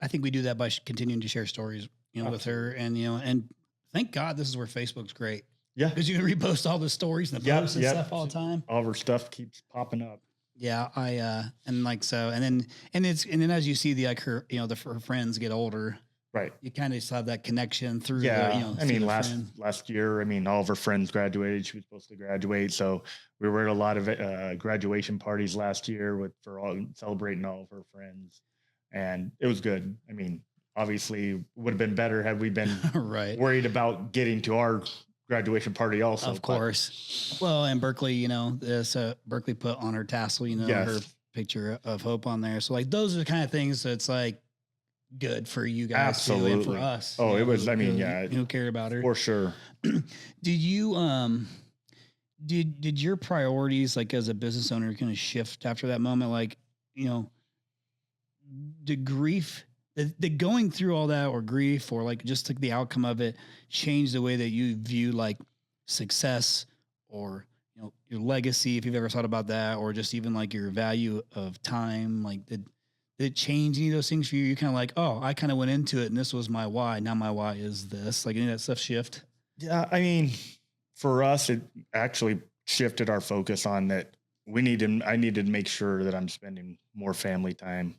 I think we do that by continuing to share stories, with her, and thank God this is where Facebook's great. Yeah. Because you can repost all the stories and the posts and stuff all the time. All of her stuff keeps popping up. Yeah. And then as you see her friends get older, right, you kind of have that connection through. Last year, I mean, all of her friends graduated. She was supposed to graduate, so we were at a lot of graduation parties last year celebrating all of her friends, and it was good. I mean, obviously, it would have been better had we been worried about getting to our graduation party also. Of course. Well, and Berkeley, Berkeley put on her tassel, her picture of Hope on there. So, like, those are the kind of things that's, like, good for you guys. Absolutely. Too, and for us. Oh, it was, who cared about her. For sure. Did you, did your priorities, like, as a business owner, kind of shift after that moment? Like, the grief, the going through all that, or grief, or, like, just, like, the outcome of it change the way that you view, like, success, or, your legacy, if you've ever thought about that, or just even, like, your value of time? Like, did it change any of those things for you? You're kind of like, oh, I kind of went into it and this was my why. Now my why is this. Like, any of that stuff shift? Yeah. I mean, for us, it actually shifted our focus on that. I needed to make sure that I'm spending more family time.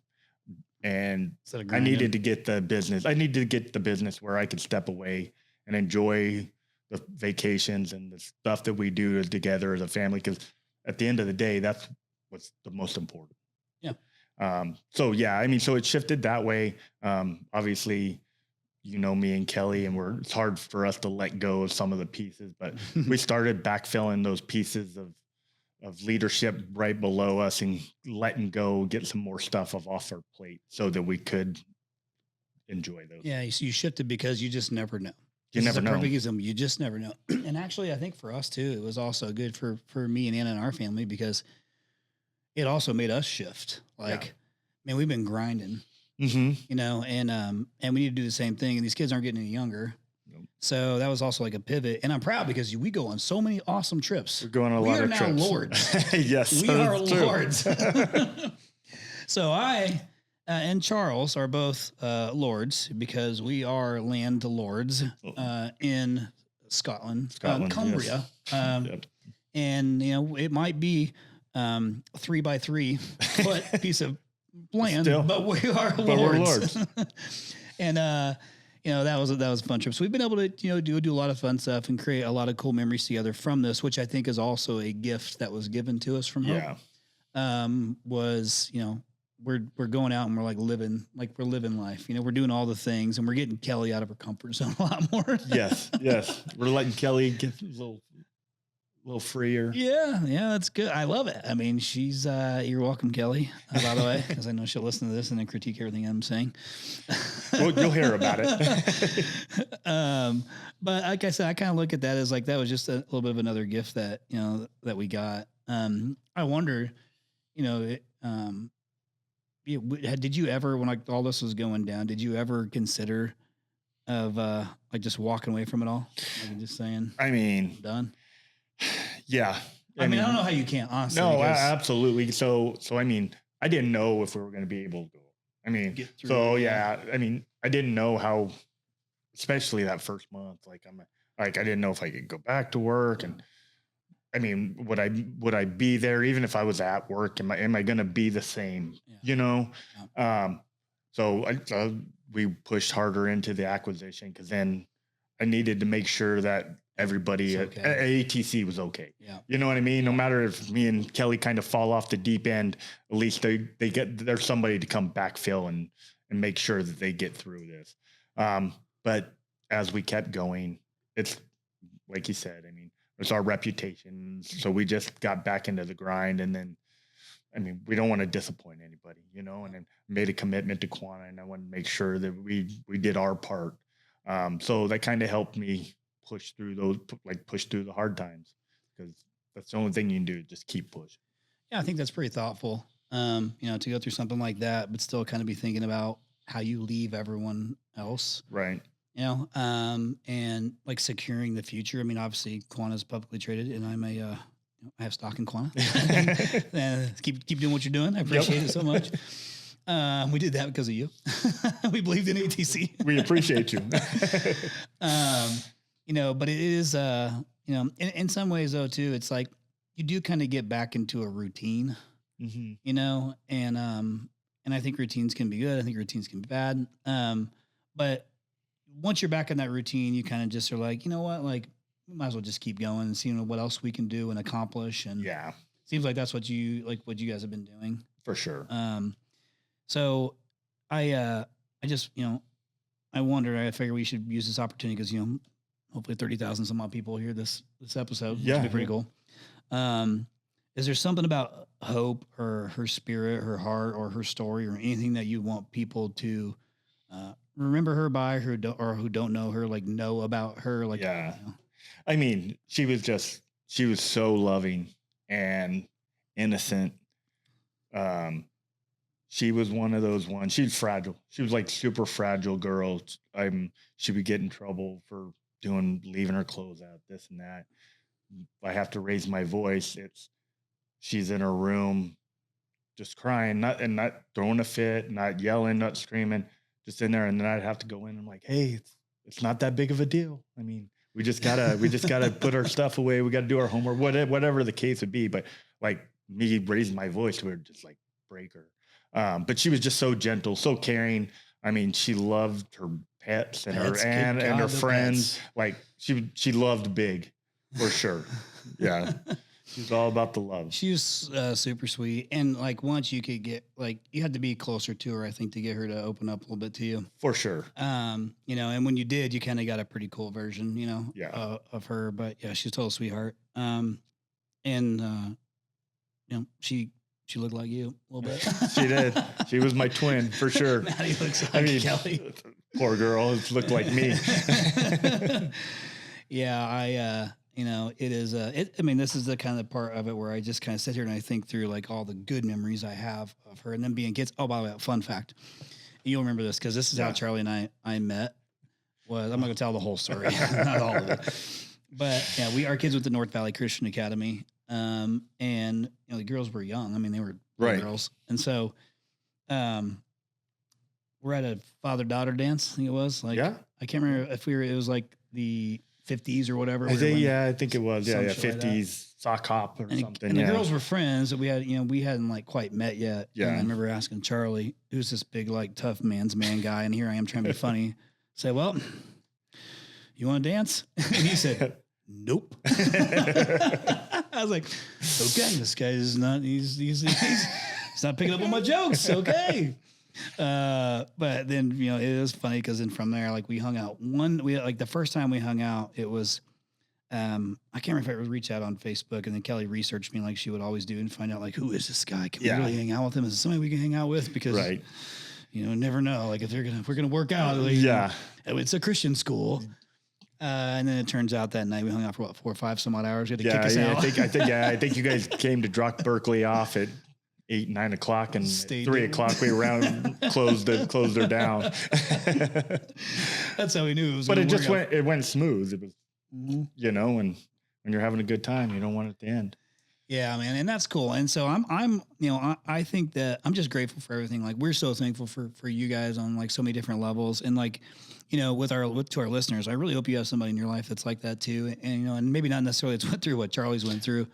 And I needed to get the business. I needed to get the business where I could step away and enjoy the vacations and the stuff that we do together as a family. Because at the end of the day, that's what's the most important. Yeah. So it shifted that way. Obviously, you know, me and Kelly, and it's hard for us to let go of some of the pieces, but we started backfilling those pieces of leadership right below us and letting go, get some more stuff off our plate so that we could enjoy those. Yeah. You shifted because you just never know. You never know. Perfect example. You just never know. And actually, I think for us too, it was also good for me and Anna and our family because it also made us shift. Like, man, we've been grinding, you know, and we need to do the same thing. And these kids aren't getting any younger. Nope. So that was also like a pivot. And I'm proud because we go on so many awesome trips. We're going on a lot of trips. We are now lords. Yes. We are lords. So I and Charles are both lords because we are land lords in Scotland, Cumbria. Yes. And, you know, it might be 3x3 foot piece of land, but we are lords. But we're lords. And, you know, that was a fun trip. So we've been able to, you know, do a lot of fun stuff and create a lot of cool memories together from this, which I think is also a gift that was given to us from Hope. Was, you know, we're going out and we're living life. You know, we're doing all the things and we're getting Kelly out of her comfort zone a lot more. Yes. We're letting Kelly get a little freer. Yeah, that's good. I love it. I mean, she's you're welcome, Kelly, by the way, because I know she'll listen to this and then critique everything I'm saying. Well, you'll hear about it. But like I said, I kind of look at that as like that was just a little bit of another gift that, you know, that we got. I wonder, you know, did you ever, when like all this was going down, did you ever consider of like just walking away from it all? Like just saying, I mean, I'm done. Yeah. I mean, I don't know how you can't, honestly. No, absolutely. So, I mean, I didn't know if we were going to be able to go. I mean, I mean, I didn't know how, especially that first month, I didn't know if I could go back to work. And I mean, would I be there even if I was at work? Am I going to be the same, you know? So we pushed harder into the acquisition because then I needed to make sure that everybody at ATC was okay. Yeah. You know what I mean? No matter if me and Kelly kind of fall off the deep end, at least there's somebody to come backfill and make sure that they get through this. But as we kept going, it's like you said, I mean, it's our reputation. So we just got back into the grind, and then, I mean, we don't want to disappoint anybody, you know, and then made a commitment to Quanta, and I want to make sure that we did our part. So that kind of helped me push through the hard times, because that's the only thing you can do, just keep pushing. Yeah, I think that's pretty thoughtful, you know, to go through something like that, but still kind of be thinking about how you leave everyone else. Right. You know, and like securing the future. I mean, obviously Quanta's publicly traded and I'm I have stock in Quanta. And keep doing what you're doing. I appreciate it so much. We did that because of you. We believed in ATC. We appreciate you. You know, but it is, you know, in some ways though, too, it's like you do kind of get back into a routine, you know, and I think routines can be good. I think routines can be bad. But once you're back in that routine, you kind of just are like, you know what, like we might as well just keep going and seeing what else we can do and accomplish. And seems like that's what you guys have been doing. For sure. So I just, you know, I figure we should use this opportunity because, you know, hopefully 30,000 some odd people hear this episode, which would be pretty cool. Is there something about Hope or her spirit, her heart, or her story, or anything that you want people to remember her by, who don't know her, like know about her? Like, you know? I mean, she was so loving and innocent. She was one of those ones. She's fragile. She was like super fragile girl. She would get in trouble for leaving her clothes out, this and that. If I have to raise my voice, she's in her room just crying, not throwing a fit, not yelling, not screaming, just in there. And then I'd have to go in and I'm like, hey, it's not that big of a deal. I mean, we just gotta put our stuff away. We got to do our homework, whatever the case would be. But like me raising my voice to her, just like break her. But she was just so gentle, so caring. I mean, she loved her pets and her friends. Pets. Like she loved big, for sure. Yeah. She's all about the love. She was super sweet. And like once you could get like, you had to be closer to her, I think, to get her to open up a little bit to you. For sure. You know, and when you did, you kind of got a pretty cool version, you know, of her. But yeah, she's a total sweetheart. And, you know, she looked like you a little bit. She did. She was my twin for sure. Maddie looks like Kelly. Poor girl. It looked like me. Yeah, you know, it is. I mean, this is the kind of part of it where I just kind of sit here and I think through like all the good memories I have of her, and then being kids. Oh, by the way, fun fact, you'll remember this because this is how Charlie and I met. I'm not gonna tell the whole story, not all of it, but yeah, our kids went to North Valley Christian Academy, and you know the girls were young. I mean, they were girls, and so, we're at a father-daughter dance. I think it was like I can't remember if it was like the 50s or whatever. I think it was. Yeah, 50s sock hop or something. And the girls were friends that we hadn't like quite met yet. Yeah. And I remember asking Charlie, who's this big, like tough man's man guy. And here I am trying to be funny. Say, well, you want to dance? And he said, nope. I was like, okay, this guy is not, he's not picking up on my jokes. Okay. But then, you know, it was funny because then from there, like we hung out the first time we hung out, it was, I can't remember if it was reach out on Facebook, and then Kelly researched me like she would always do and find out like, who is this guy? Can we really hang out with him? Is there somebody we can hang out with? Because, you know, never know, like if we're going to work out, like, it's a Christian school. And then it turns out that night we hung out for 4 or 5 some odd hours. You had to kick us out. I think you guys came to drop Berkeley off at 8, 9 o'clock, and at 3 o'clock we around closed her down. That's how we knew it was. But it went smooth. It was, you know, and when you're having a good time, you don't want it to end. Yeah, man, and that's cool. And so I'm, you know, I think that I'm just grateful for everything. Like we're so thankful for you guys on like so many different levels, and like, you know, to our listeners, I really hope you have somebody in your life that's like that too. And you know, and maybe not necessarily went through what Charlie's went through,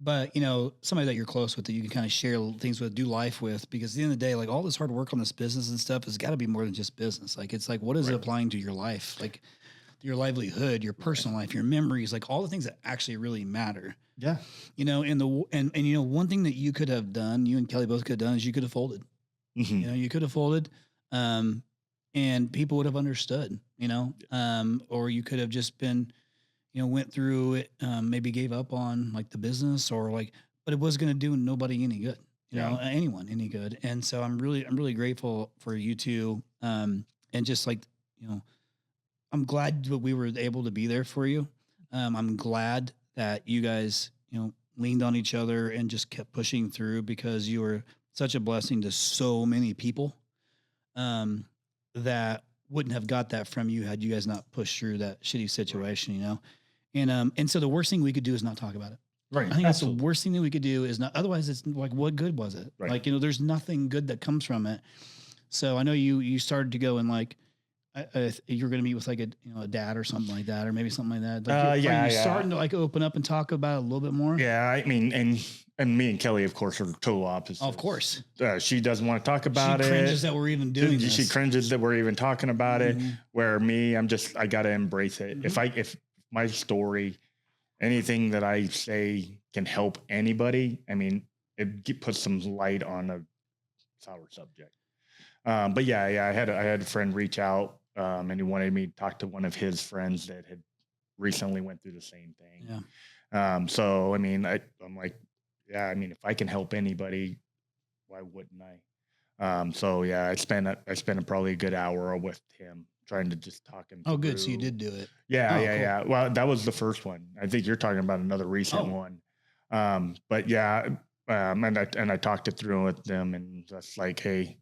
but, you know, somebody that you're close with that you can kind of share things with, do life with, because at the end of the day, like all this hard work on this business and stuff has got to be more than just business. Like, it's like, what is it applying to your life? Like your livelihood, your personal life, your memories, like all the things that actually really matter. Yeah. You know, and you know, one thing that you could have done, you and Kelly both could have done, is you could have folded. Mm-hmm. You know, you could have folded, and people would have understood, you know, or you could have just been, you know, went through it, maybe gave up on like the business or like, but it was going to do nobody any good, you know, anyone any good. And so I'm really grateful for you two. And just like, you know, I'm glad that we were able to be there for you. I'm glad that you guys, you know, leaned on each other and just kept pushing through, because you were such a blessing to so many people, that wouldn't have got that from you had you guys not pushed through that shitty situation, you know? And so the worst thing we could do is not talk about it. Right. I think that's the worst thing that we could do is not, otherwise it's like, what good was it? Right. Like, you know, there's nothing good that comes from it. So I know you started to go and like, you're going to meet with like a dad or something like that, or maybe something like that. Like you're starting to like open up and talk about it a little bit more. Yeah. I mean, and me and Kelly, of course, are total opposites. Of course. She doesn't want to talk about it. She cringes that we're even doing this. She cringes that we're even talking about it. Where me, I got to embrace it. If my story, anything that I say can help anybody, I mean, it puts some light on a sour subject. But yeah, I had a friend reach out, and he wanted me to talk to one of his friends that had recently went through the same thing. Yeah. So I mean, I'm like, yeah, I mean, if I can help anybody, why wouldn't I? So yeah, I spent probably a good hour with him trying to just talk him. Oh, good. So you did do it. Yeah, yeah. Well, that was the first one. I think you're talking about another recent one. But yeah, and I talked it through with them, and just like, hey,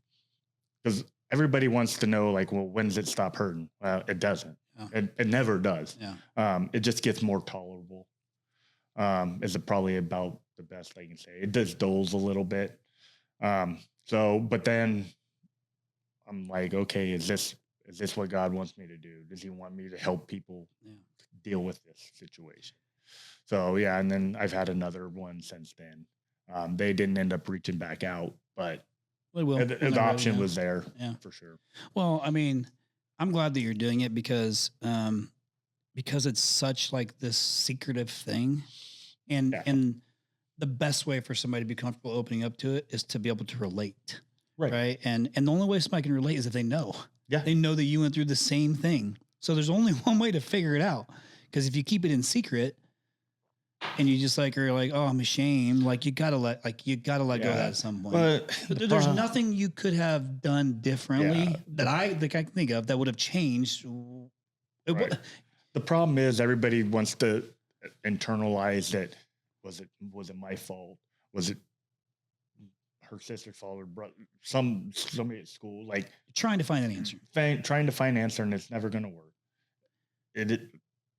because everybody wants to know, like, well, when does it stop hurting? Well, it doesn't. Yeah. It never does. Yeah. It just gets more tolerable. Is probably about the best I can say. It does doles a little bit. But then I'm like, okay, is this what God wants me to do? Does he want me to help people deal with this situation? So yeah, and then I've had another one since then. They didn't end up reaching back out, but the option was there for sure. Well, I mean, I'm glad that you're doing it because it's such like this secretive thing. And the best way for somebody to be comfortable opening up to it is to be able to relate. Right. Right. And the only way somebody can relate is if they know. Yeah. They know that you went through the same thing. So there's only one way to figure it out. Because if you keep it in secret and you just like are like, oh, I'm ashamed, like you gotta let go of that at some point. But there's nothing you could have done differently that I can think of that would have changed. Right. The problem is everybody wants to internalize that. Was it my fault? Was it her sister's fault or brother? Somebody at school, like trying to find an answer. Trying to find an answer, and it's never going to work.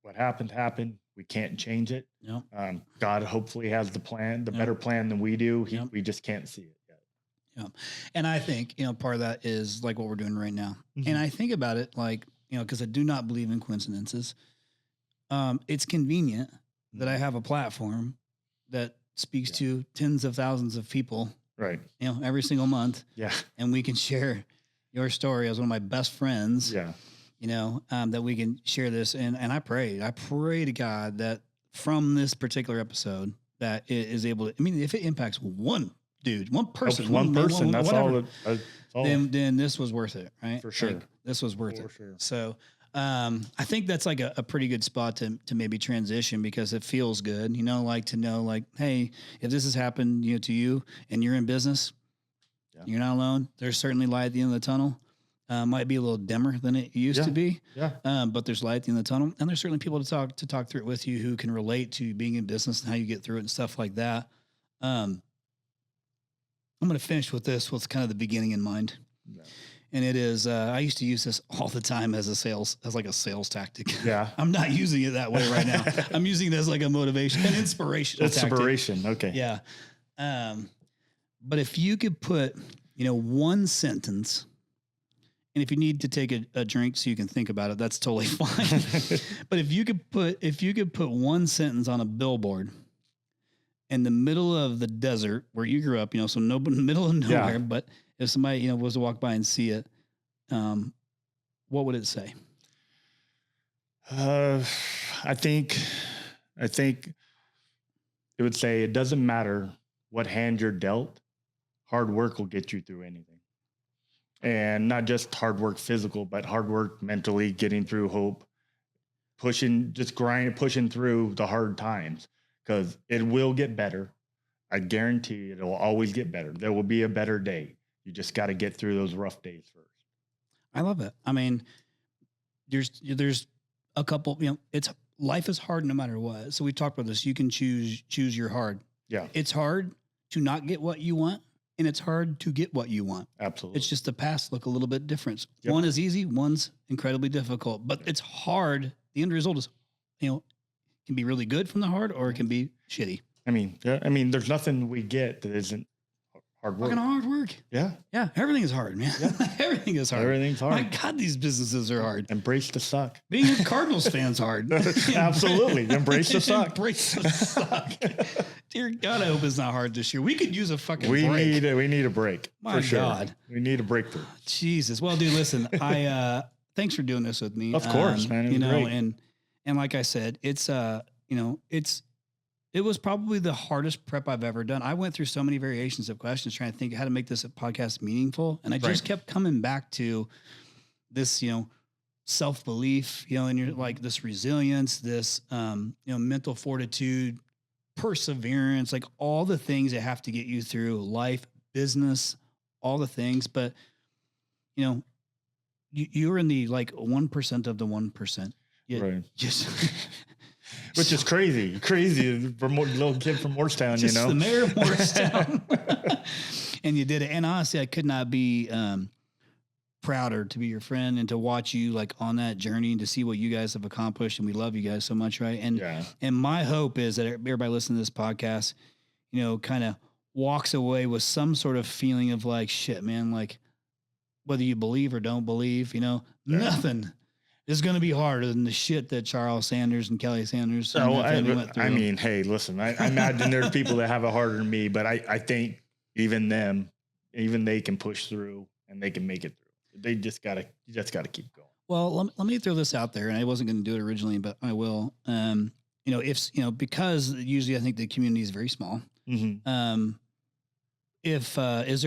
What happened. We can't change it. No. God hopefully has the plan, better plan than we do. We just can't see it yet. Yeah. And I think, part of that is like what we're doing right now. Mm-hmm. And I think about it like, because I do not believe in coincidences. It's convenient that I have a platform that speaks to tens of thousands of people, right? Every single month. Yeah. And we can share your story as one of my best friends. Yeah. That we can share this. And I pray to God that from this particular episode that it is able to, if it impacts one dude, one person, that's whatever, all. Then this was worth it. Right. For sure. Like, this was worth it. Sure. So, I think that's like a pretty good spot to maybe transition because it feels good, like to know like, hey, if this has happened, to you and you're in business, you're not alone. There's certainly light at the end of the tunnel. Might be a little dimmer than it used to be. Yeah. But there's light at the end of the tunnel, and there's certainly people to talk through it with you who can relate to being in business and how you get through it and stuff like that. I'm going to finish with this with kind of the beginning in mind. Yeah. And it is, I used to use this all the time as a sales tactic. Yeah. I'm not using it that way right now. I'm using it as like a motivation, an inspirational tactic. Inspiration. Okay. Yeah. But if you could put, one sentence, and if you need to take a drink so you can think about it, that's totally fine. But if you could put one sentence on a billboard in the middle of the desert where you grew up, so no middle of nowhere, but if somebody, was to walk by and see it, what would it say? I think it would say it doesn't matter what hand you're dealt, hard work will get you through anything. And not just hard work physical, but hard work mentally, getting through hope, pushing through the hard times, because it will get better. I guarantee it'll always get better. There will be a better day. You just got to get through those rough days first. I love it. There's a couple, life is hard no matter what. So we talked about this. You can choose your hard. Yeah. It's hard to not get what you want, and it's hard to get what you want. Absolutely. It's just the paths look a little bit different. Yep. One is easy, one's incredibly difficult, but it's hard. The end result is, can be really good from the hard, or it can be shitty. There's nothing we get that isn't hard work. Fucking hard work. Yeah. Yeah. Everything is hard, man. Yeah. Everything is hard. Everything's hard. My God, these businesses are hard. Embrace the suck. Being a Cardinals fan's hard. Absolutely. Embrace the suck. Embrace the suck. Dear God, I hope it's not hard this year. We could use a fucking break. We need a break. My for sure. God. We need a breakthrough. Jesus. Well, dude, listen, thanks for doing this with me. Of course, man. It was great. And like I said, it was probably the hardest prep I've ever done. I went through so many variations of questions trying to think how to make this podcast meaningful. And I just kept coming back to this, self-belief, and you're like this resilience, this, mental fortitude, perseverance, like all the things that have to get you through life, business, all the things. But, you're in the 1% of the 1%. Right. Just which is crazy from a little kid from Morristown, just the mayor of Morristown. And you did it. And honestly, I could not be prouder to be your friend and to watch you on that journey and to see what you guys have accomplished. And we love you guys so much. Right. And my hope is that everybody listening to this podcast, kind of walks away with some sort of feeling of shit, man, whether you believe or don't believe, nothing is going to be harder than the shit that Charles Sanders and Kelly Sanders went through. Hey, listen, I imagine there's people that have it harder than me, but I think even they can push through and they can make it through. You just gotta keep going. Well, let me throw this out there, and I wasn't going to do it originally, but I will. Because usually I think the community is very small. If is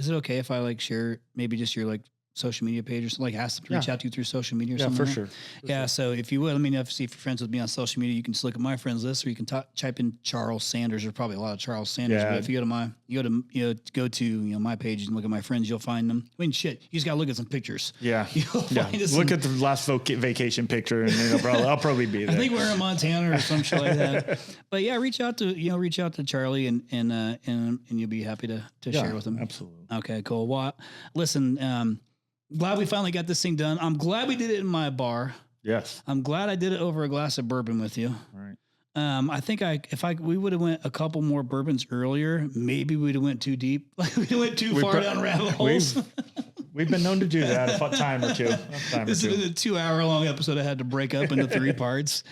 it okay if I like share maybe just your like social media page or something, like ask them to reach out to you through social media or something? For like sure. Yeah. So if you would, let me know if you're friends with me on social media, you can just look at my friends list, or you can type in Charles Sanders. There's probably a lot of Charles Sanders. Yeah. But if you go to my page and look at my friends, you'll find them. I mean, shit, you just gotta look at some pictures. Yeah. You'll find us Look at the last vacation picture, and I'll probably be there. I think we're in Montana or some shit like that. But yeah, reach out to Charlie and you'll be happy to share with him. Absolutely. Okay, cool. Well, listen, glad we finally got this thing done. I'm glad we did it in my bar. Yes. I'm glad I did it over a glass of bourbon with you. All right. I think we would have went a couple more bourbons earlier, maybe we'd have went too deep. Like we went too far down rabbit holes. We've been known to do that a time or two. This is a 2-hour long episode I had to break up into 3 parts.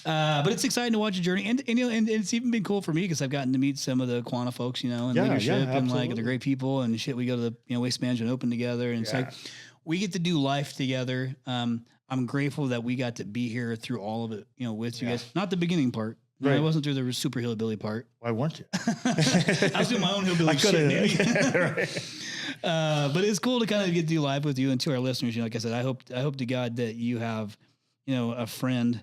But it's exciting to watch your journey, and it's even been cool for me because I've gotten to meet some of the Quanta folks, and leadership, and like they're great people and shit. We go to the Waste Management Open together, and it's like we get to do life together. I'm grateful that we got to be here through all of it, with you guys. Not the beginning part. Right. I wasn't through the super hillbilly part. Why weren't you? I was doing my own hillbilly shit. Right. But it's cool to kind of get to do live with you, and to our listeners. Like I said, I hope to God that you have, a friend.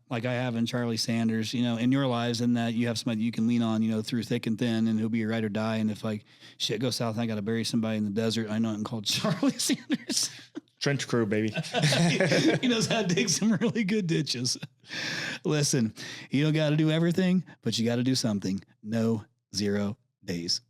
Like I have in Charlie Sanders, in your lives, and that you have somebody you can lean on, through thick and thin, and who'll be your ride or die. And if like shit goes south and I got to bury somebody in the desert, I know I'm called Charlie Sanders. Trench crew, baby. He knows how to dig some really good ditches. Listen, you don't got to do everything, but you got to do something. No 0 days.